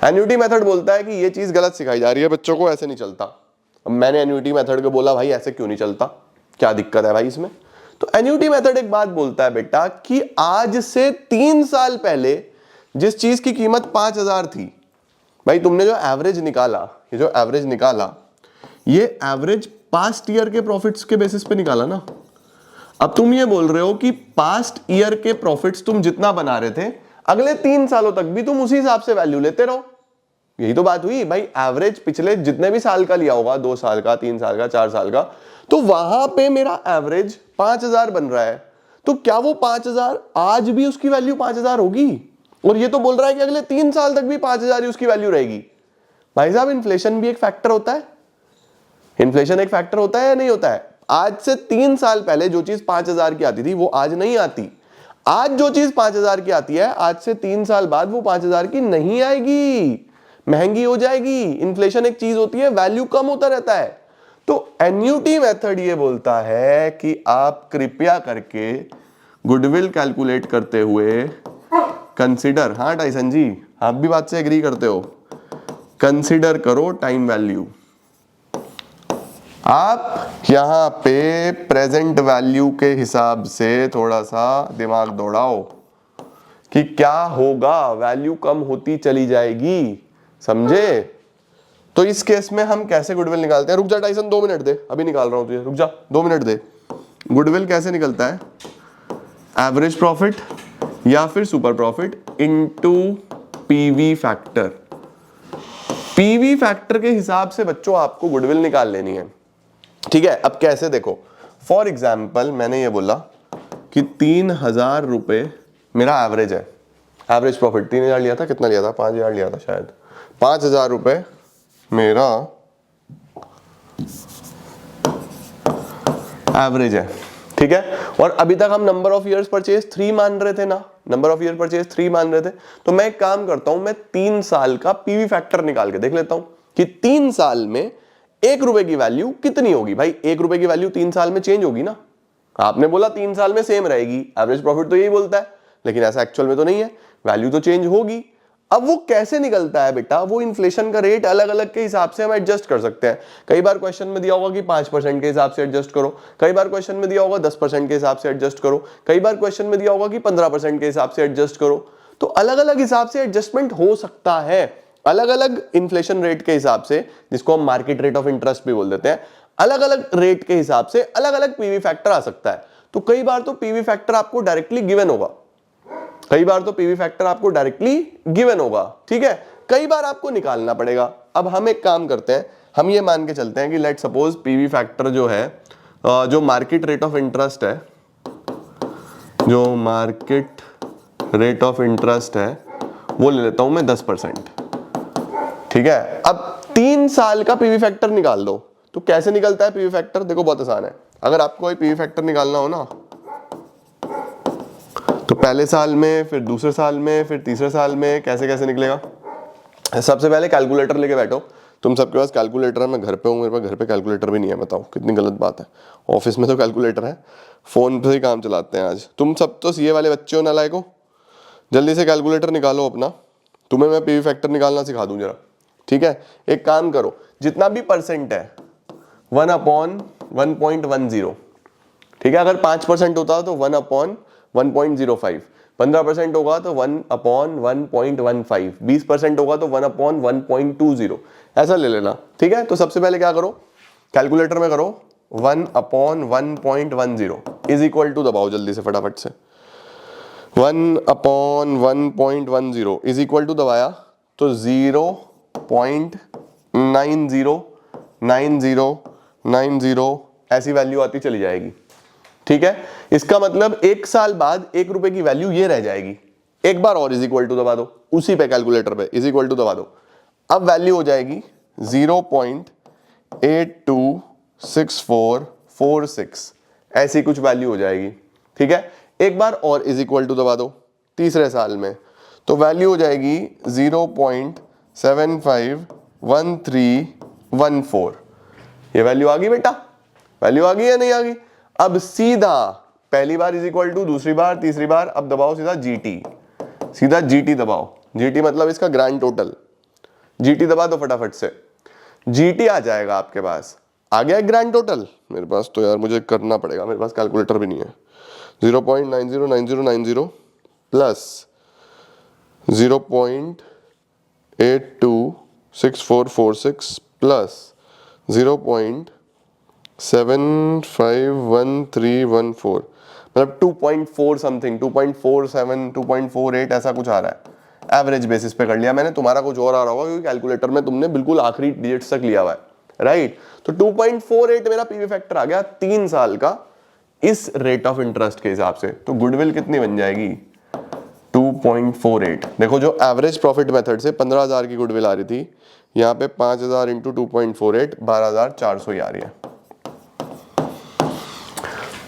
एन्युटी मेथड बोलता है कि ये चीज गलत सिखाई जा रही है बच्चों को, ऐसे नहीं चलता। अब मैंने एन्युटी मेथड को बोला भाई ऐसे क्यों नहीं चलता, क्या दिक्कत है भाई इसमें? तो एन्युटी मेथड एक बात बोलता है बेटा कि आज से 3 साल पहले जिस चीज की कीमत 5,000 थी, भाई तुमने जो एवरेज निकाला, ये जो एवरेज निकाला, ये एवरेज पास्ट ईयर के प्रॉफिट्स के बेसिस पे निकाला ना। अब तुम ये बोल रहे हो कि पास्ट ईयर के प्रॉफिट्स तुम जितना बना रहे थे, अगले 3 सालों तक भी तुम उसी हिसाब से वैल्यू लेते रहो। यही तो बात हुई भाई। एवरेज पिछले जितने भी साल का लिया होगा, 2 साल का, 3 साल का, 4 साल का, तो वहां पे मेरा एवरेज 5,000 बन रहा है, तो क्या वो 5,000 आज भी उसकी वैल्यू 5,000 होगी? और ये तो बोल रहा है कि अगले 3 साल तक भी 5,000 ही उसकी वैल्यू रहेगी। भाई साहब, इन्फ्लेशन भी एक फैक्टर होता है। इन्फ्लेशन एक फैक्टर होता है या नहीं होता है? आज से 3 साल पहले जो चीज 5,000 की आती थी वो आज नहीं आती। आज जो चीज 5,000 की आती है, आज से 3 साल बाद वो 5,000 की नहीं आएगी, महंगी हो जाएगी। इन्फ्लेशन एक चीज होती है, वैल्यू कम होता रहता है। तो एन्युटी मेथड ये बोलता है कि आप कृपया करके गुडविल कैलकुलेट करते हुए कंसीडर, हाँ टाइसन जी आप भी बात से एग्री करते हो, कंसीडर करो टाइम वैल्यू। आप यहां पे प्रेजेंट वैल्यू के हिसाब से थोड़ा सा दिमाग दौड़ाओ कि क्या होगा, वैल्यू कम होती चली जाएगी, समझे? तो इस केस में हम कैसे गुडविल निकालते हैं? रुक जा टाइसन, 2 मिनट दे, अभी निकाल रहा हूं तुझे, रुक जा 2 मिनट दे। गुडविल कैसे निकलता है? एवरेज प्रॉफिट या फिर super profit into PV factor. PV factor के हिसाब से बच्चों आपको गुडविल निकाल लेनी है, ठीक है? अब कैसे, देखो फॉर एग्जाम्पल मैंने ये बोला कि 3,000 रुपए मेरा एवरेज है, एवरेज प्रॉफिट 3,000 लिया था, कितना लिया था? 5,000 लिया था शायद। 5,000 रुपए मेरा एवरेज है, ठीक है? और अभी तक हम नंबर ऑफ ईयर्स परचेज 3 मान रहे थे ना, नंबर ऑफ ईयर परचेज 3 मान रहे थे। तो मैं एक काम करता हूं, मैं 3 साल का पीवी फैक्टर निकाल के देख लेता हूं कि 3 साल में 1 रुपए की वैल्यू कितनी होगी। भाई 1 रुपए की वैल्यू 3 साल में चेंज होगी ना। आपने बोला 3 साल में सेम रहेगी, एवरेज प्रॉफिट तो यही बोलता है, लेकिन ऐसा एक्चुअल में तो नहीं है, वैल्यू तो चेंज होगी। अब वो कैसे निकलता है बेटा? वो इन्फ्लेशन का रेट अलग अलग के हिसाब से हम एडजस्ट कर सकते हैं। कई बार क्वेश्चन में दिया होगा कि 5% के हिसाब से एडजस्ट करो, कई बार क्वेश्चन में दिया होगा 10% के हिसाब से एडजस्ट करो, कई बार क्वेश्चन में दिया होगा कि 15% के हिसाब से एडजस्ट करो। तो अलग अलग हिसाब से एडजस्टमेंट हो सकता है, अलग अलग इन्फ्लेशन रेट के हिसाब से, जिसको हम मार्केट रेट ऑफ इंटरेस्ट भी बोल देते हैं। अलग अलग रेट के हिसाब से अलग अलग पीवी फैक्टर आ सकता है। तो कई बार तो पीवी फैक्टर आपको डायरेक्टली गिवन होगा, कई बार तो पीवी फैक्टर आपको डायरेक्टली गिवन होगा, ठीक है? कई बार आपको निकालना पड़ेगा। अब हम एक काम करते हैं, हम ये मान के चलते हैं कि लेट सपोज पीवी फैक्टर जो है, जो मार्केट रेट ऑफ इंटरेस्ट है, जो मार्केट रेट ऑफ इंटरेस्ट है वो ले लेता हूं मैं 10%, ठीक है? अब 3 साल का पीवी फैक्टर निकाल दो। तो कैसे निकलता है पीवी फैक्टर? देखो बहुत आसान है। अगर आपको कोई पीवी फैक्टर निकालना हो ना, तो पहले साल में, फिर दूसरे साल में, फिर तीसरे साल में कैसे कैसे निकलेगा? सबसे पहले कैलकुलेटर लेके बैठो। तुम सबके पास कैलकुलेटर है, मैं घर पे हूँ, मेरे पास घर पे कैलकुलेटर भी नहीं है। बताओ कितनी गलत बात है। ऑफिस में तो कैलकुलेटर है, फोन पे ही काम चलाते हैं आज। तुम सब तो सीए वाले बच्चे हो नालायको, जल्दी से कैलकुलेटर निकालो अपना, तुम्हें मैं पीवी फैक्टर निकालना सिखा दूं जरा, ठीक है? एक काम करो, जितना भी परसेंट है 1/1.10, ठीक है? अगर 5% होता तो 1/1.05, 15% होगा तो 1/1.15, 20% होगा तो 1/1.20, ऐसा ले लेना, ठीक है? तो सबसे पहले क्या करो, कैलकुलेटर में करो 1/1.10 इज इक्वल टू, दबाओ जल्दी से फटाफट से, 1/1.10 इज इक्वल टू, दबाया तो 0.909090 ऐसी वैल्यू आती चली जाएगी, ठीक है? इसका मतलब 1 साल बाद 1 रुपए की वैल्यू ये रह जाएगी। एक बार और इज इक्वल टू दबा दो, उसी पे कैलकुलेटर पे इज इक्वल टू दबा दो। अब वैल्यू हो जाएगी 0.826446, ऐसी कुछ वैल्यू हो जाएगी, ठीक है? एक बार और इज इक्वल टू दबा दो तीसरे साल में, तो वैल्यू हो जाएगी 0.751314। ये वैल्यू आ गई बेटा? वैल्यू आ गई या नहीं आ गई? अब सीधा पहली बार इज इक्वल टू, दूसरी बार, तीसरी बार, अब दबाओ सीधा जीटी, सीधा जीटी दबाओ। जीटी मतलब इसका ग्रैंड टोटल, जीटी दबा दो फटाफट से, जीटी आ जाएगा आपके पास। आ गया ग्रैंड टोटल, मेरे पास तो यार मुझे करना पड़ेगा, मेरे पास कैलकुलेटर भी नहीं है। 0.909090 प्लस 0.826446 प्लस 0.751314, मतलब 2.4 समथिंग, 2.47 2.48 ऐसा कुछ आ रहा है। एवरेज बेसिस पे कर लिया मैंने, तुम्हारा कुछ और आ रहा होगा क्योंकि कैलकुलेटर में तुमने बिल्कुल आखिरी डिजिट्स तक लिया हुआ है, राइट। तो 2.48 मेरा पीवी फैक्टर आ गया 3 साल का इस रेट ऑफ इंटरेस्ट के हिसाब से। तो गुडविल कितनी बन जाएगी? 2.48। देखो जो एवरेज प्रॉफिट मेथड से 15,000 की गुडविल आ रही थी, यहाँ पे 5,000 इंटू 2.48 12,400 ही आ रही है,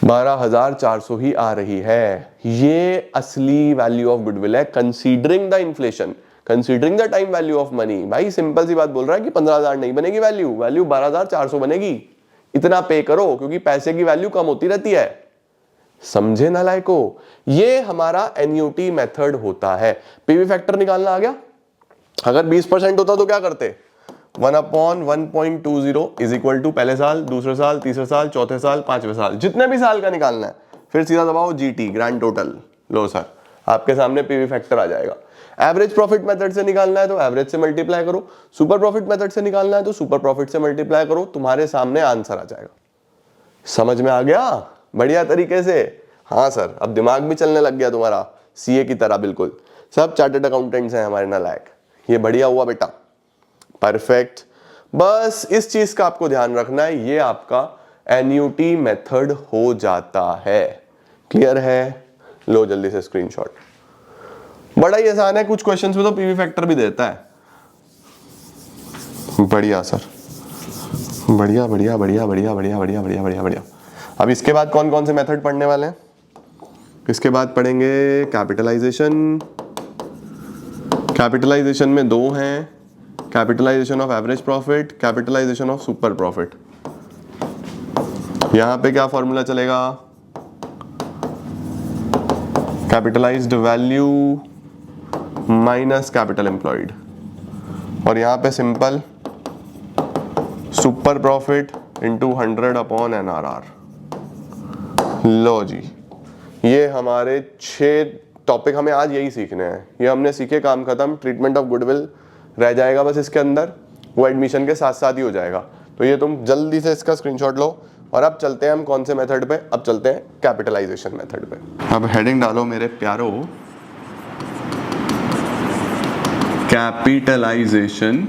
12,400 ही आ रही है। ये असली वैल्यू ऑफ गुडविल है, considering the inflation, considering the time value of money. भाई सिंपल सी बात बोल रहा है कि 15,000 नहीं बनेगी वैल्यू, वैल्यू 12,400 बनेगी। इतना पे करो क्योंकि पैसे की वैल्यू कम होती रहती है, समझे नालायको। ये हमारा एन्युटी मेथड होता है। पीवी फैक्टर निकालना आ गया। अगर 20% होता तो क्या करते? 1/1.20 इज इक्वल टू पहले साल, दूसरे साल, तीसरे साल, चौथे साल, पांचवें साल, जितने भी साल का निकालना है, फिर सीधा दबाओ जीटी, ग्रैंड टोटल। लो सर, आपके सामने पीवी फैक्टर आ जाएगा। एवरेज प्रॉफिट मेथड से निकालना है तो एवरेज से मल्टीप्लाई करो, सुपर प्रॉफिट मेथड से निकालना है तो सुपर प्रॉफिट से मल्टीप्लाई करो, तुम्हारे सामने आंसर आ जाएगा। समझ में आ गया? बढ़िया तरीके से। हाँ सर, अब दिमाग भी चलने लग गया तुम्हारा, सीए की तरह बिल्कुल। सब चार्टर्ड अकाउंटेंट्स हैं हमारे नालायक। ये बढ़िया हुआ बेटा, परफेक्ट। बस इस चीज का आपको ध्यान रखना है, ये आपका एन्युटी मेथड हो जाता है। क्लियर है? लो जल्दी से स्क्रीनशॉट। बड़ा ही आसान है, कुछ क्वेश्चंस में तो पीवी फैक्टर भी देता है। बढ़िया सर, बढ़िया बढ़िया बढ़िया बढ़िया बढ़िया बढ़िया बढ़िया बढ़िया बढ़िया। अब इसके बाद कौन कौन से मेथड पढ़ने वाले हैं? इसके बाद पढ़ेंगे कैपिटलाइजेशन। कैपिटलाइजेशन में दो हैं, capitalisation of average profit, capitalisation of super profit. यहां पे क्या फॉर्मूला चलेगा? Capitalised value minus capital employed, और यहां पे simple super profit into 100 upon NRR। लो जी, ये हमारे 6 टॉपिक हमें आज यही सीखने हैं। ये हमने सीखे, काम खत्म। ट्रीटमेंट ऑफ गुडविल रह जाएगा बस इसके अंदर, वो एडमिशन के साथ साथ ही हो जाएगा। तो ये तुम जल्दी से इसका स्क्रीनशॉट लो। और अब चलते हैं हम कौन से मेथड पे? अब चलते हैं कैपिटलाइजेशन मेथड पे। अब हेडिंग डालो मेरे प्यारो, capitalisation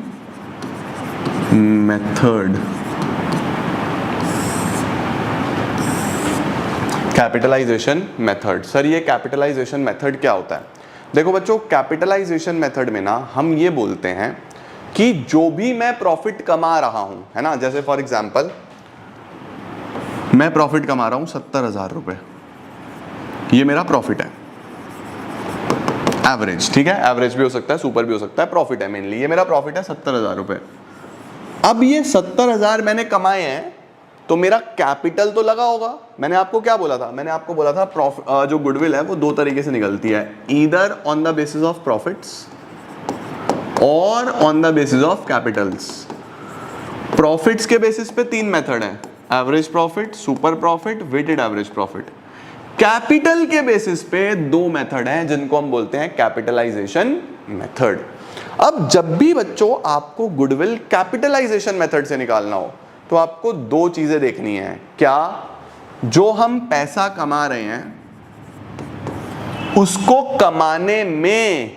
method. Capitalisation method. Sir ये कैपिटलाइजेशन मेथड क्या होता है? देखो बच्चों, कैपिटलाइजेशन मेथड में ना हम ये बोलते हैं कि जो भी मैं प्रॉफिट कमा रहा हूं, है ना, जैसे फॉर एग्जांपल मैं प्रॉफिट कमा रहा हूं 70,000 रुपए, ये मेरा प्रॉफिट है एवरेज, ठीक है। एवरेज भी हो सकता है, सुपर भी हो सकता है, प्रॉफिट है मेनली। ये मेरा प्रॉफिट है 70,000 रुपए। अब ये 70,000 मैंने कमाए हैं तो मेरा कैपिटल तो लगा होगा। मैंने आपको क्या बोला था? मैंने आपको बोला था जो गुडविल है वो 2 तरीके से निकलती है, either on the basis of profits और on the basis of capitals. Profits के बेसिस पे 3 मेथड है, average profit, super profit, weighted average profit. Capital के बेसिस पे 2 मेथड हैं जिनको हम बोलते हैं कैपिटलाइजेशन मेथड। अब जब भी बच्चों आपको गुडविल कैपिटलाइजेशन मेथड से निकालना हो तो आपको 2 चीजें देखनी है। क्या? जो हम पैसा कमा रहे हैं उसको कमाने में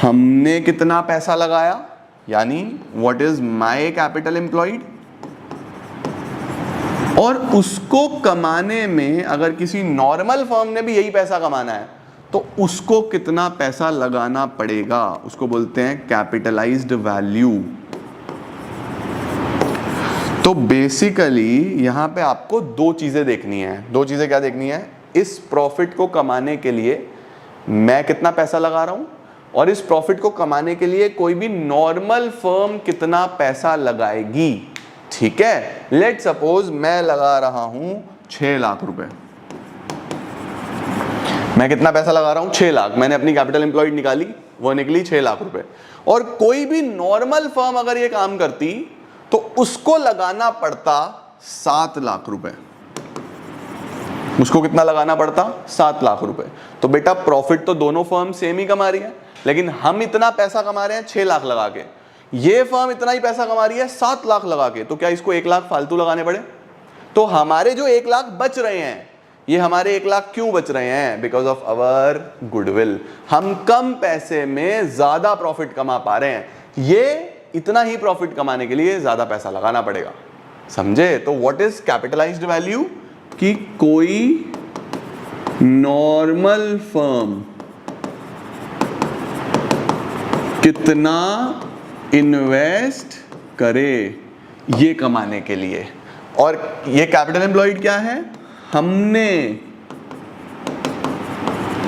हमने कितना पैसा लगाया, यानी what is my capital employed, और उसको कमाने में अगर किसी नॉर्मल फर्म ने भी यही पैसा कमाना है तो उसको कितना पैसा लगाना पड़ेगा, उसको बोलते हैं कैपिटलाइज्ड वैल्यू। तो बेसिकली यहां पे आपको 2 चीजें देखनी है। 2 चीजें क्या देखनी है? इस प्रॉफिट को कमाने के लिए मैं कितना पैसा लगा रहा हूं, और इस प्रॉफिट को कमाने के लिए कोई भी नॉर्मल फर्म कितना पैसा लगाएगी। ठीक है, लेट सपोज मैं लगा रहा हूं 6 लाख रुपए। मैं कितना पैसा लगा रहा हूं? 6 लाख। मैंने अपनी कैपिटल एम्प्लॉयड निकाली, वो निकली 6 लाख रुपए। और कोई भी नॉर्मल फर्म अगर ये काम करती तो उसको लगाना पड़ता 7 लाख रुपए। उसको कितना लगाना पड़ता? 7 लाख रुपए। तो बेटा प्रॉफिट तो दोनों फर्म सेम ही कमा रही है, लेकिन हम इतना पैसा कमा रहे हैं 6 लाख लगा के, ये फर्म इतना ही पैसा कमा रही है 7 लाख लगा के, तो क्या इसको 1 लाख फालतू लगाने पड़े? तो हमारे जो 1 लाख बच रहे हैं, ये हमारे 1 लाख क्यों बच रहे हैं? Because of our goodwill. हम कम पैसे में ज्यादा प्रॉफिट कमा पा रहे हैं, ये इतना ही प्रॉफिट कमाने के लिए ज्यादा पैसा लगाना पड़ेगा। समझे? तो व्हाट इज कैपिटलाइज्ड वैल्यू? कि कोई नॉर्मल फर्म कितना इन्वेस्ट करे ये कमाने के लिए। और ये कैपिटल एम्प्लॉयड क्या है? हमने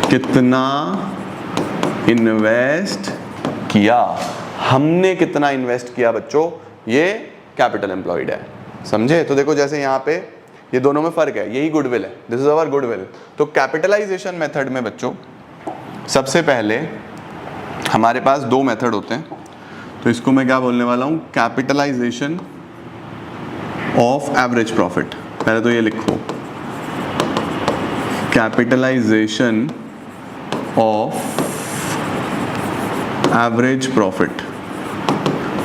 कितना इन्वेस्ट किया। हमने कितना इन्वेस्ट किया बच्चों, ये कैपिटल एम्प्लॉयड है। समझे? तो देखो जैसे यहां पे ये दोनों में फर्क है, यही गुडविल है, दिस इज अवर गुडविल। तो कैपिटलाइजेशन मेथड में बच्चों सबसे पहले हमारे पास 2 मेथड होते हैं। तो इसको मैं क्या बोलने वाला हूं? Capitalisation of average profit. पहले तो ये लिखो, कैपिटलाइजेशन ऑफ एवरेज प्रॉफिट।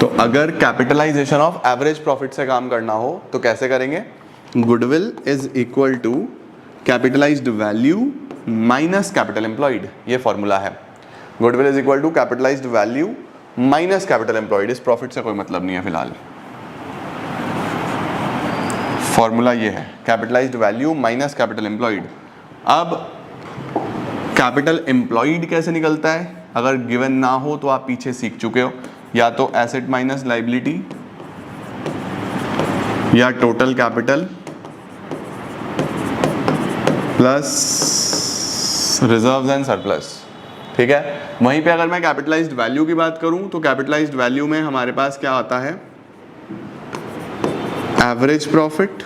तो अगर कैपिटलाइजेशन ऑफ एवरेज प्रॉफिट से काम करना हो तो कैसे करेंगे? Goodwill is equal to capitalised value minus capital employed, ये फॉर्मूला है। Goodwill is equal to capitalised value minus capital employed. इस प्रॉफिट से कोई मतलब नहीं है फिलहाल, फॉर्मूला ये है, capitalised value minus capital employed. अब कैपिटल एम्प्लॉयड कैसे निकलता है? अगर गिवन ना हो तो आप पीछे सीख चुके हो, या तो एसेट माइनस लाइबिलिटी, या total capital plus reserves and surplus. ठीक है? वहीं पे अगर मैं कैपिटलाइज्ड वैल्यू की बात करूं तो कैपिटलाइज्ड वैल्यू में हमारे पास क्या आता है? Average profit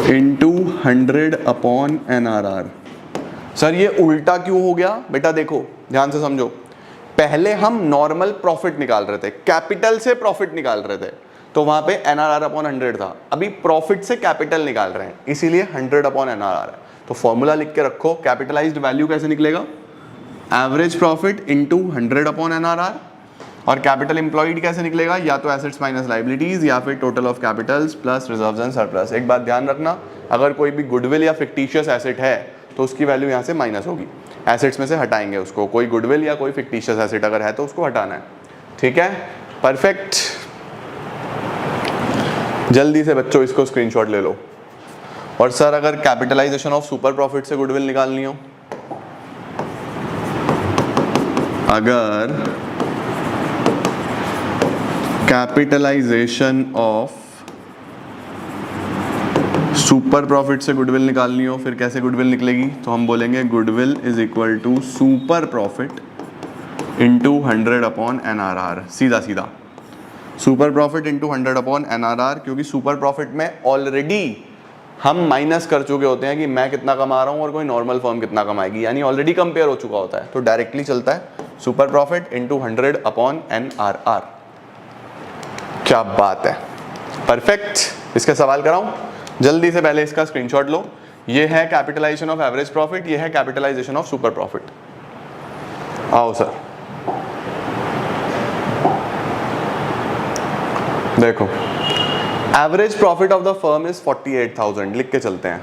into 100 upon NRR। Sir ये उल्टा क्यों हो गया? बेटा देखो ध्यान से समझो, पहले हम नॉर्मल प्रॉफिट निकाल रहे थे, कैपिटल से प्रॉफिट निकाल रहे थे, तो वहां पे NRR अपॉन 100 था। अभी प्रॉफिट से कैपिटल निकाल रहे हैं, इसीलिए 100 अपॉन NRR है। तो फॉर्मूला लिख के रखो, कैपिटलाइज्ड वैल्यू कैसे निकलेगा? Average profit into 100 upon NRR। और कैपिटल एम्प्लॉयड कैसे निकलेगा? या तो एसेट्स माइनस लाइबिलिटीज, या फिर total of Capitals plus reserves and surplus. एक बात ध्यान रखना, अगर कोई भी गुडविल या फिक्टिशियस एसेट है तो उसकी वैल्यू यहाँ से माइनस होगी, एसेट्स में से हटाएंगे उसको। कोई गुडविल या कोई फिक्टिशियस एसेट अगर है तो उसको हटाना है। ठीक है? परफेक्ट। जल्दी से बच्चों इसको स्क्रीनशॉट ले लो। और सर अगर कैपिटलाइजेशन ऑफ सुपर प्रॉफिट से गुडविल निकालनी हो, अगर कैपिटलाइजेशन ऑफ सुपर प्रॉफिट से गुडविल निकालनी हो, फिर कैसे गुडविल निकलेगी? तो हम बोलेंगे goodwill is equal to super profit into 100 upon NRR। सीधा सीधा super profit into 100 upon NRR, क्योंकि सुपर प्रॉफिट में ऑलरेडी हम माइनस कर चुके होते हैं कि मैं कितना कमा रहा हूं और कोई नॉर्मल फर्म कितना कमाएगी, यानी ऑलरेडी कंपेयर हो चुका होता है। तो डायरेक्टली चलता है super profit into 100 upon NRR। क्या बात है, परफेक्ट। इसका सवाल कराऊं? जल्दी से पहले इसका स्क्रीनशॉट लो। ये है कैपिटलाइजेशन ऑफ एवरेज प्रॉफिट, ये है कैपिटलाइजेशन ऑफ सुपर प्रॉफिट। आओ सर देखो, average profit of the firm is 48,000। लिख के चलते हैं,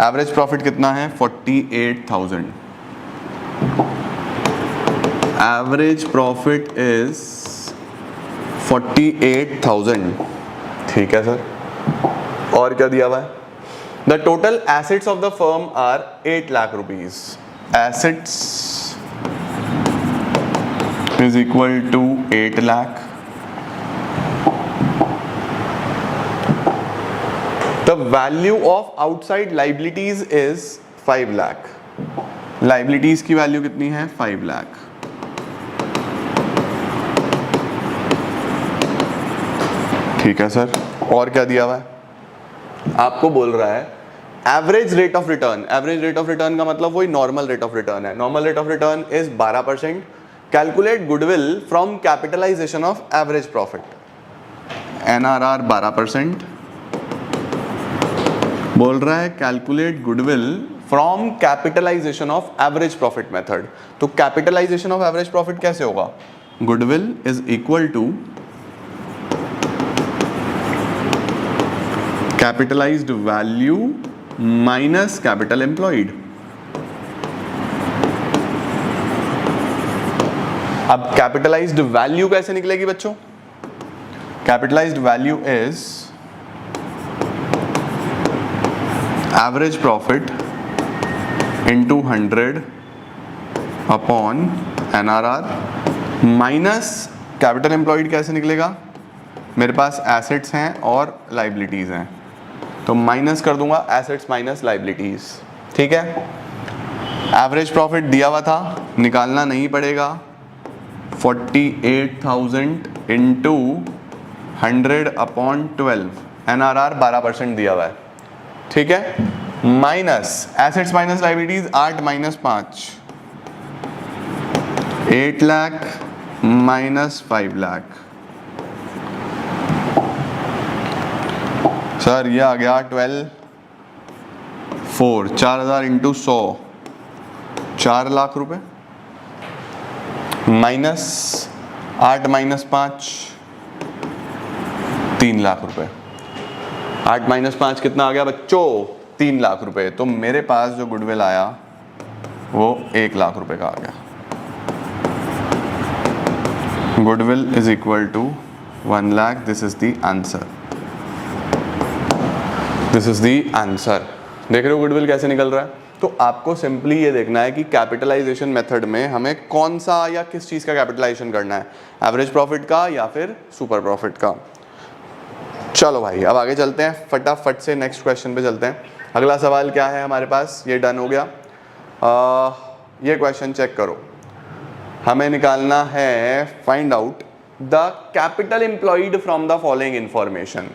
एवरेज प्रॉफिट कितना है? 48,000। Average profit is 48,000। ठीक है सर, और क्या दिया हुआ है? The total assets of the firm are 8 lakh rupees. Assets is equal to 8 lakh. The value of outside liabilities is 5 lakh. Liabilities की वैल्यू कितनी है? 5 लाख। ठीक है सर, और क्या दिया हुआ है? आपको बोल रहा है average rate of return, average rate of return का मतलब वही नॉर्मल रेट ऑफ रिटर्न है। Normal rate of return is 12%। Calculate goodwill from capitalisation of average profit. NRR 12% बोल रहा है calculate goodwill from capitalisation of average profit method. तो capitalisation of average profit कैसे होगा? Goodwill is equal to capitalised value minus capital employed. अब capitalised value कैसे निकलेगी बच्चों? Capitalised value is average profit into 100 upon NRR minus capital employed. कैसे निकलेगा? मेरे पास एसेट्स हैं और लाइबिलिटीज हैं, तो माइनस कर दूंगा एसेट्स माइनस लाइबिलिटीज। ठीक है, एवरेज प्रॉफिट दिया हुआ था, निकालना नहीं पड़ेगा। 48,000 इंटू 100 अपॉन 12, NRR 12% दिया हुआ है। ठीक है, minus assets minus liabilities 8 minus 5, 8 lakh minus 5 lakh. Sir ये आ गया 12 4, 4000 इंटू 100, 4 लाख रुपए, माइनस 8 माइनस 5, 3 लाख रुपए। 8 माइनस 5 कितना आ गया बच्चों? 3 लाख रुपए। तो मेरे पास जो गुडविल आया वो 1 लाख रुपए का आ गया। Goodwill is equal to 1 lakh. This is the answer, this is the answer. देख रहे हो गुडविल कैसे निकल रहा है? तो आपको सिंपली ये देखना है कि कैपिटलाइजेशन मेथड में हमें कौन सा या किस चीज़ का कैपिटलाइजेशन करना है, एवरेज प्रॉफिट का या फिर सुपर प्रॉफिट का। चलो भाई अब आगे चलते हैं, फटाफट से नेक्स्ट क्वेश्चन पे चलते हैं। अगला सवाल क्या है हमारे पास? ये डन हो गया। ये क्वेश्चन चेक करो, हमें निकालना है find out the capital employed from the following information.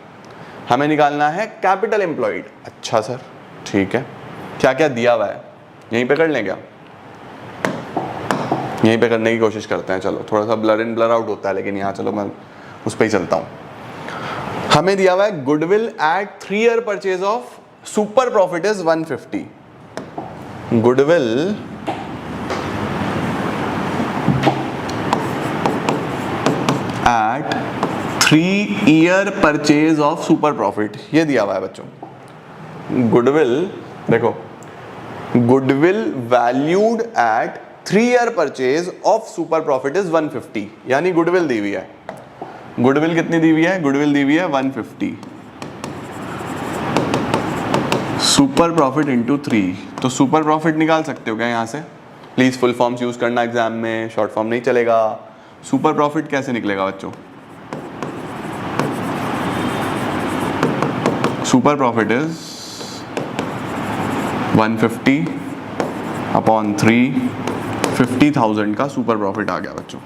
हमें निकालना है कैपिटल एम्प्लॉयड। अच्छा सर ठीक है, क्या क्या दिया हुआ है यहीं पे कर लें क्या? यहीं पे करने की कोशिश करते हैं। चलो थोड़ा सा ब्लर इन ब्लर आउट होता है, लेकिन यहाँ चलो मैं उस पर ही चलता हूँ। हमें दिया हुआ है goodwill at 3 year purchase of super profit is 150। Goodwill at 3 year purchase of super profit, ये दिया हुआ है बच्चों। गुडविल देखो, goodwill valued at 3 year purchase of super profit is 150, यानी गुडविल दी हुई है। गुडविल कितनी दी हुई है? गुडविल दी हुई है 150। सुपर प्रॉफिट इंटू 3, तो सुपर प्रॉफिट निकाल सकते हो क्या यहाँ से? प्लीज फुल फॉर्म्स यूज करना एग्जाम में, शॉर्ट फॉर्म नहीं चलेगा। सुपर प्रॉफिट कैसे निकलेगा बच्चों? सुपर प्रॉफिट इज 150 अपॉन 3, 50,000 का सुपर प्रॉफिट आ गया बच्चों।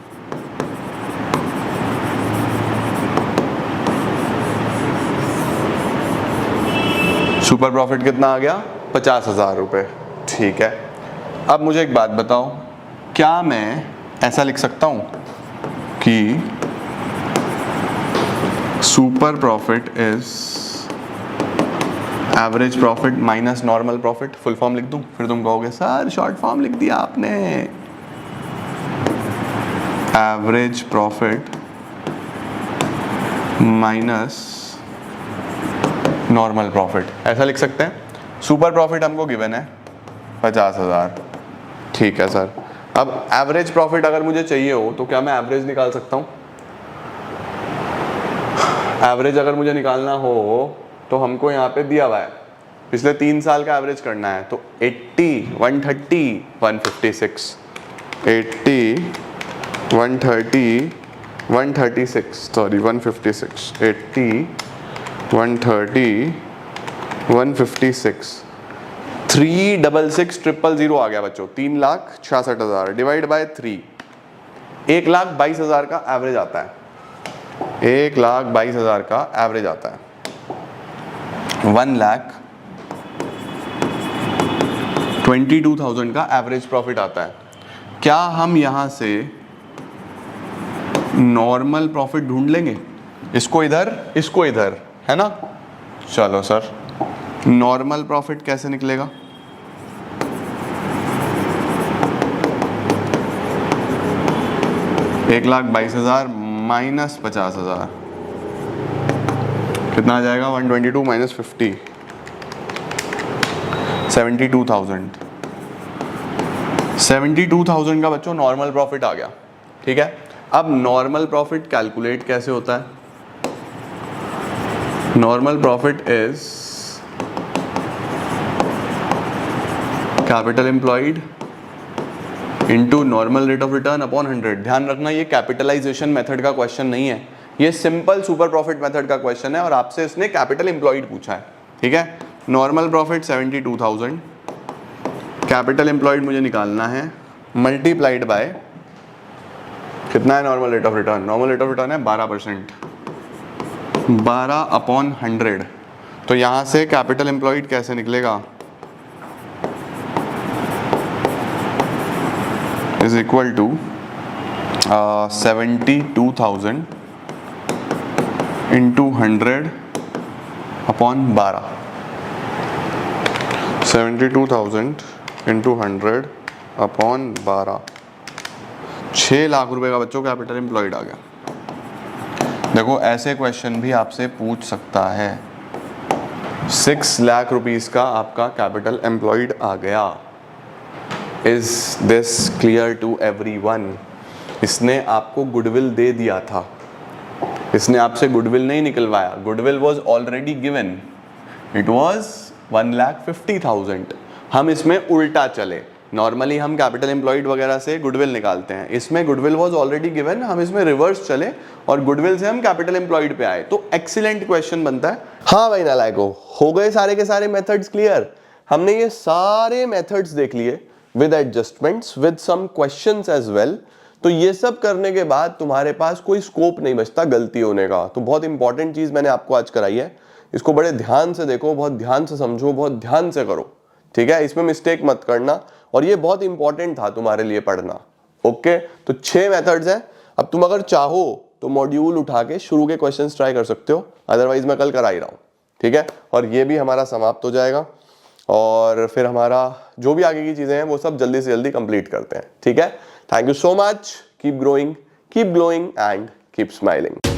सुपर प्रॉफिट कितना आ गया? 50,000 रुपये। ठीक है, अब मुझे एक बात बताओ, क्या मैं ऐसा लिख सकता हूं कि super profit is average profit minus normal profit? Full form लिख दूं? फिर तुम कहोगे सर शॉर्ट फॉर्म लिख दिया आपने। Average profit minus normal profit, ऐसा लिख सकते हैं। सुपर प्रॉफिट हमको गिवन है 50,000। ठीक है सर, अब एवरेज प्रॉफिट अगर मुझे चाहिए हो तो क्या मैं एवरेज निकाल सकता हूं? एवरेज अगर मुझे निकालना हो तो हमको यहाँ पे दिया हुआ है पिछले 3 साल का एवरेज करना है, तो 80, 130, 156, 80, 130, 136, सॉरी 156, 80, 130, 156, 366,000 आ गया बच्चों। 3,66,000 डिवाइड बाय 3, 1,22,000 का एवरेज आता है। 1,22,000 का एवरेज आता है। 1,22,000 22,000 का एवरेज प्रॉफिट आता है। क्या हम यहां से नॉर्मल प्रॉफिट ढूंढ लेंगे? इसको इधर, है ना? चलो सर, नॉर्मल प्रॉफिट कैसे निकलेगा? $1,22,000 माइनस 50,000 कितना आ जाएगा? 122 माइनस 50, 72,000। 72,000 का बच्चों नॉर्मल प्रॉफिट आ गया। ठीक है, अब नॉर्मल प्रॉफिट कैलकुलेट कैसे होता है? Normal profit is capital employed into normal rate of return upon 100। ध्यान रखना, ये कैपिटलाइजेशन मेथड का क्वेश्चन नहीं है, ये सिंपल सुपर प्रॉफिट मेथड का क्वेश्चन है और आपसे इसने कैपिटल एम्प्लॉयड पूछा है। ठीक है, नॉर्मल प्रॉफिट 72,000, कैपिटल एम्प्लॉयड मुझे निकालना है, मल्टीप्लाइड बाय कितना है normal rate of return? Normal rate of return है 12%, 12 अपॉन 100। तो यहां से कैपिटल एम्प्लॉयड कैसे निकलेगा? Is equal to 72,000 into 100 upon 12। 72,000 into 100 upon 12, 6 lakh रुपए का बच्चों कैपिटल एम्प्लॉयड आ गया। देखो ऐसे क्वेश्चन भी आपसे पूछ सकता है। 6 लाख रुपीस का आपका कैपिटल एम्प्लॉयड आ गया। Is this clear to everyone? इसने आपको गुडविल दे दिया था, इसने आपसे गुडविल नहीं निकलवाया। Goodwill was already given, it was 1,50,000। हम इसमें उल्टा चले, नॉर्मली हम कैपिटल एम्प्लॉयड वगैरह से गुडविल निकालते हैं, इसमें गुडविल वॉज ऑलरेडी गिवन, हम इसमें रिवर्स चले और गुडविल से हम कैपिटल एम्प्लॉयड पे आए। तो एक्सीलेंट क्वेश्चन बनता है। हाँ भाई नालायको, हो गए सारे के सारे मेथड्स क्लियर। हमने ये सारे मेथड्स देख लिए with adjustments, with some questions as well. तो ये सब करने के बाद तुम्हारे पास कोई स्कोप नहीं बचता गलती होने का। तो बहुत इंपॉर्टेंट चीज मैंने आपको आज कराई है, इसको बड़े ध्यान से देखो, बहुत ध्यान से समझो, बहुत ध्यान से करो। ठीक है, इसमें मिस्टेक मत करना और ये बहुत इंपॉर्टेंट था तुम्हारे लिए पढ़ना। ओके, तो 6 मेथड्स हैं। अब तुम अगर चाहो तो मॉड्यूल उठा के शुरू के क्वेश्चंस ट्राई कर सकते हो, अदरवाइज मैं कल करा ही रहा हूँ। ठीक है, और ये भी हमारा समाप्त हो जाएगा और फिर हमारा जो भी आगे की चीजें हैं वो सब जल्दी से जल्दी कंप्लीट करते हैं। ठीक है, thank you so much, keep growing, keep glowing and keep smiling.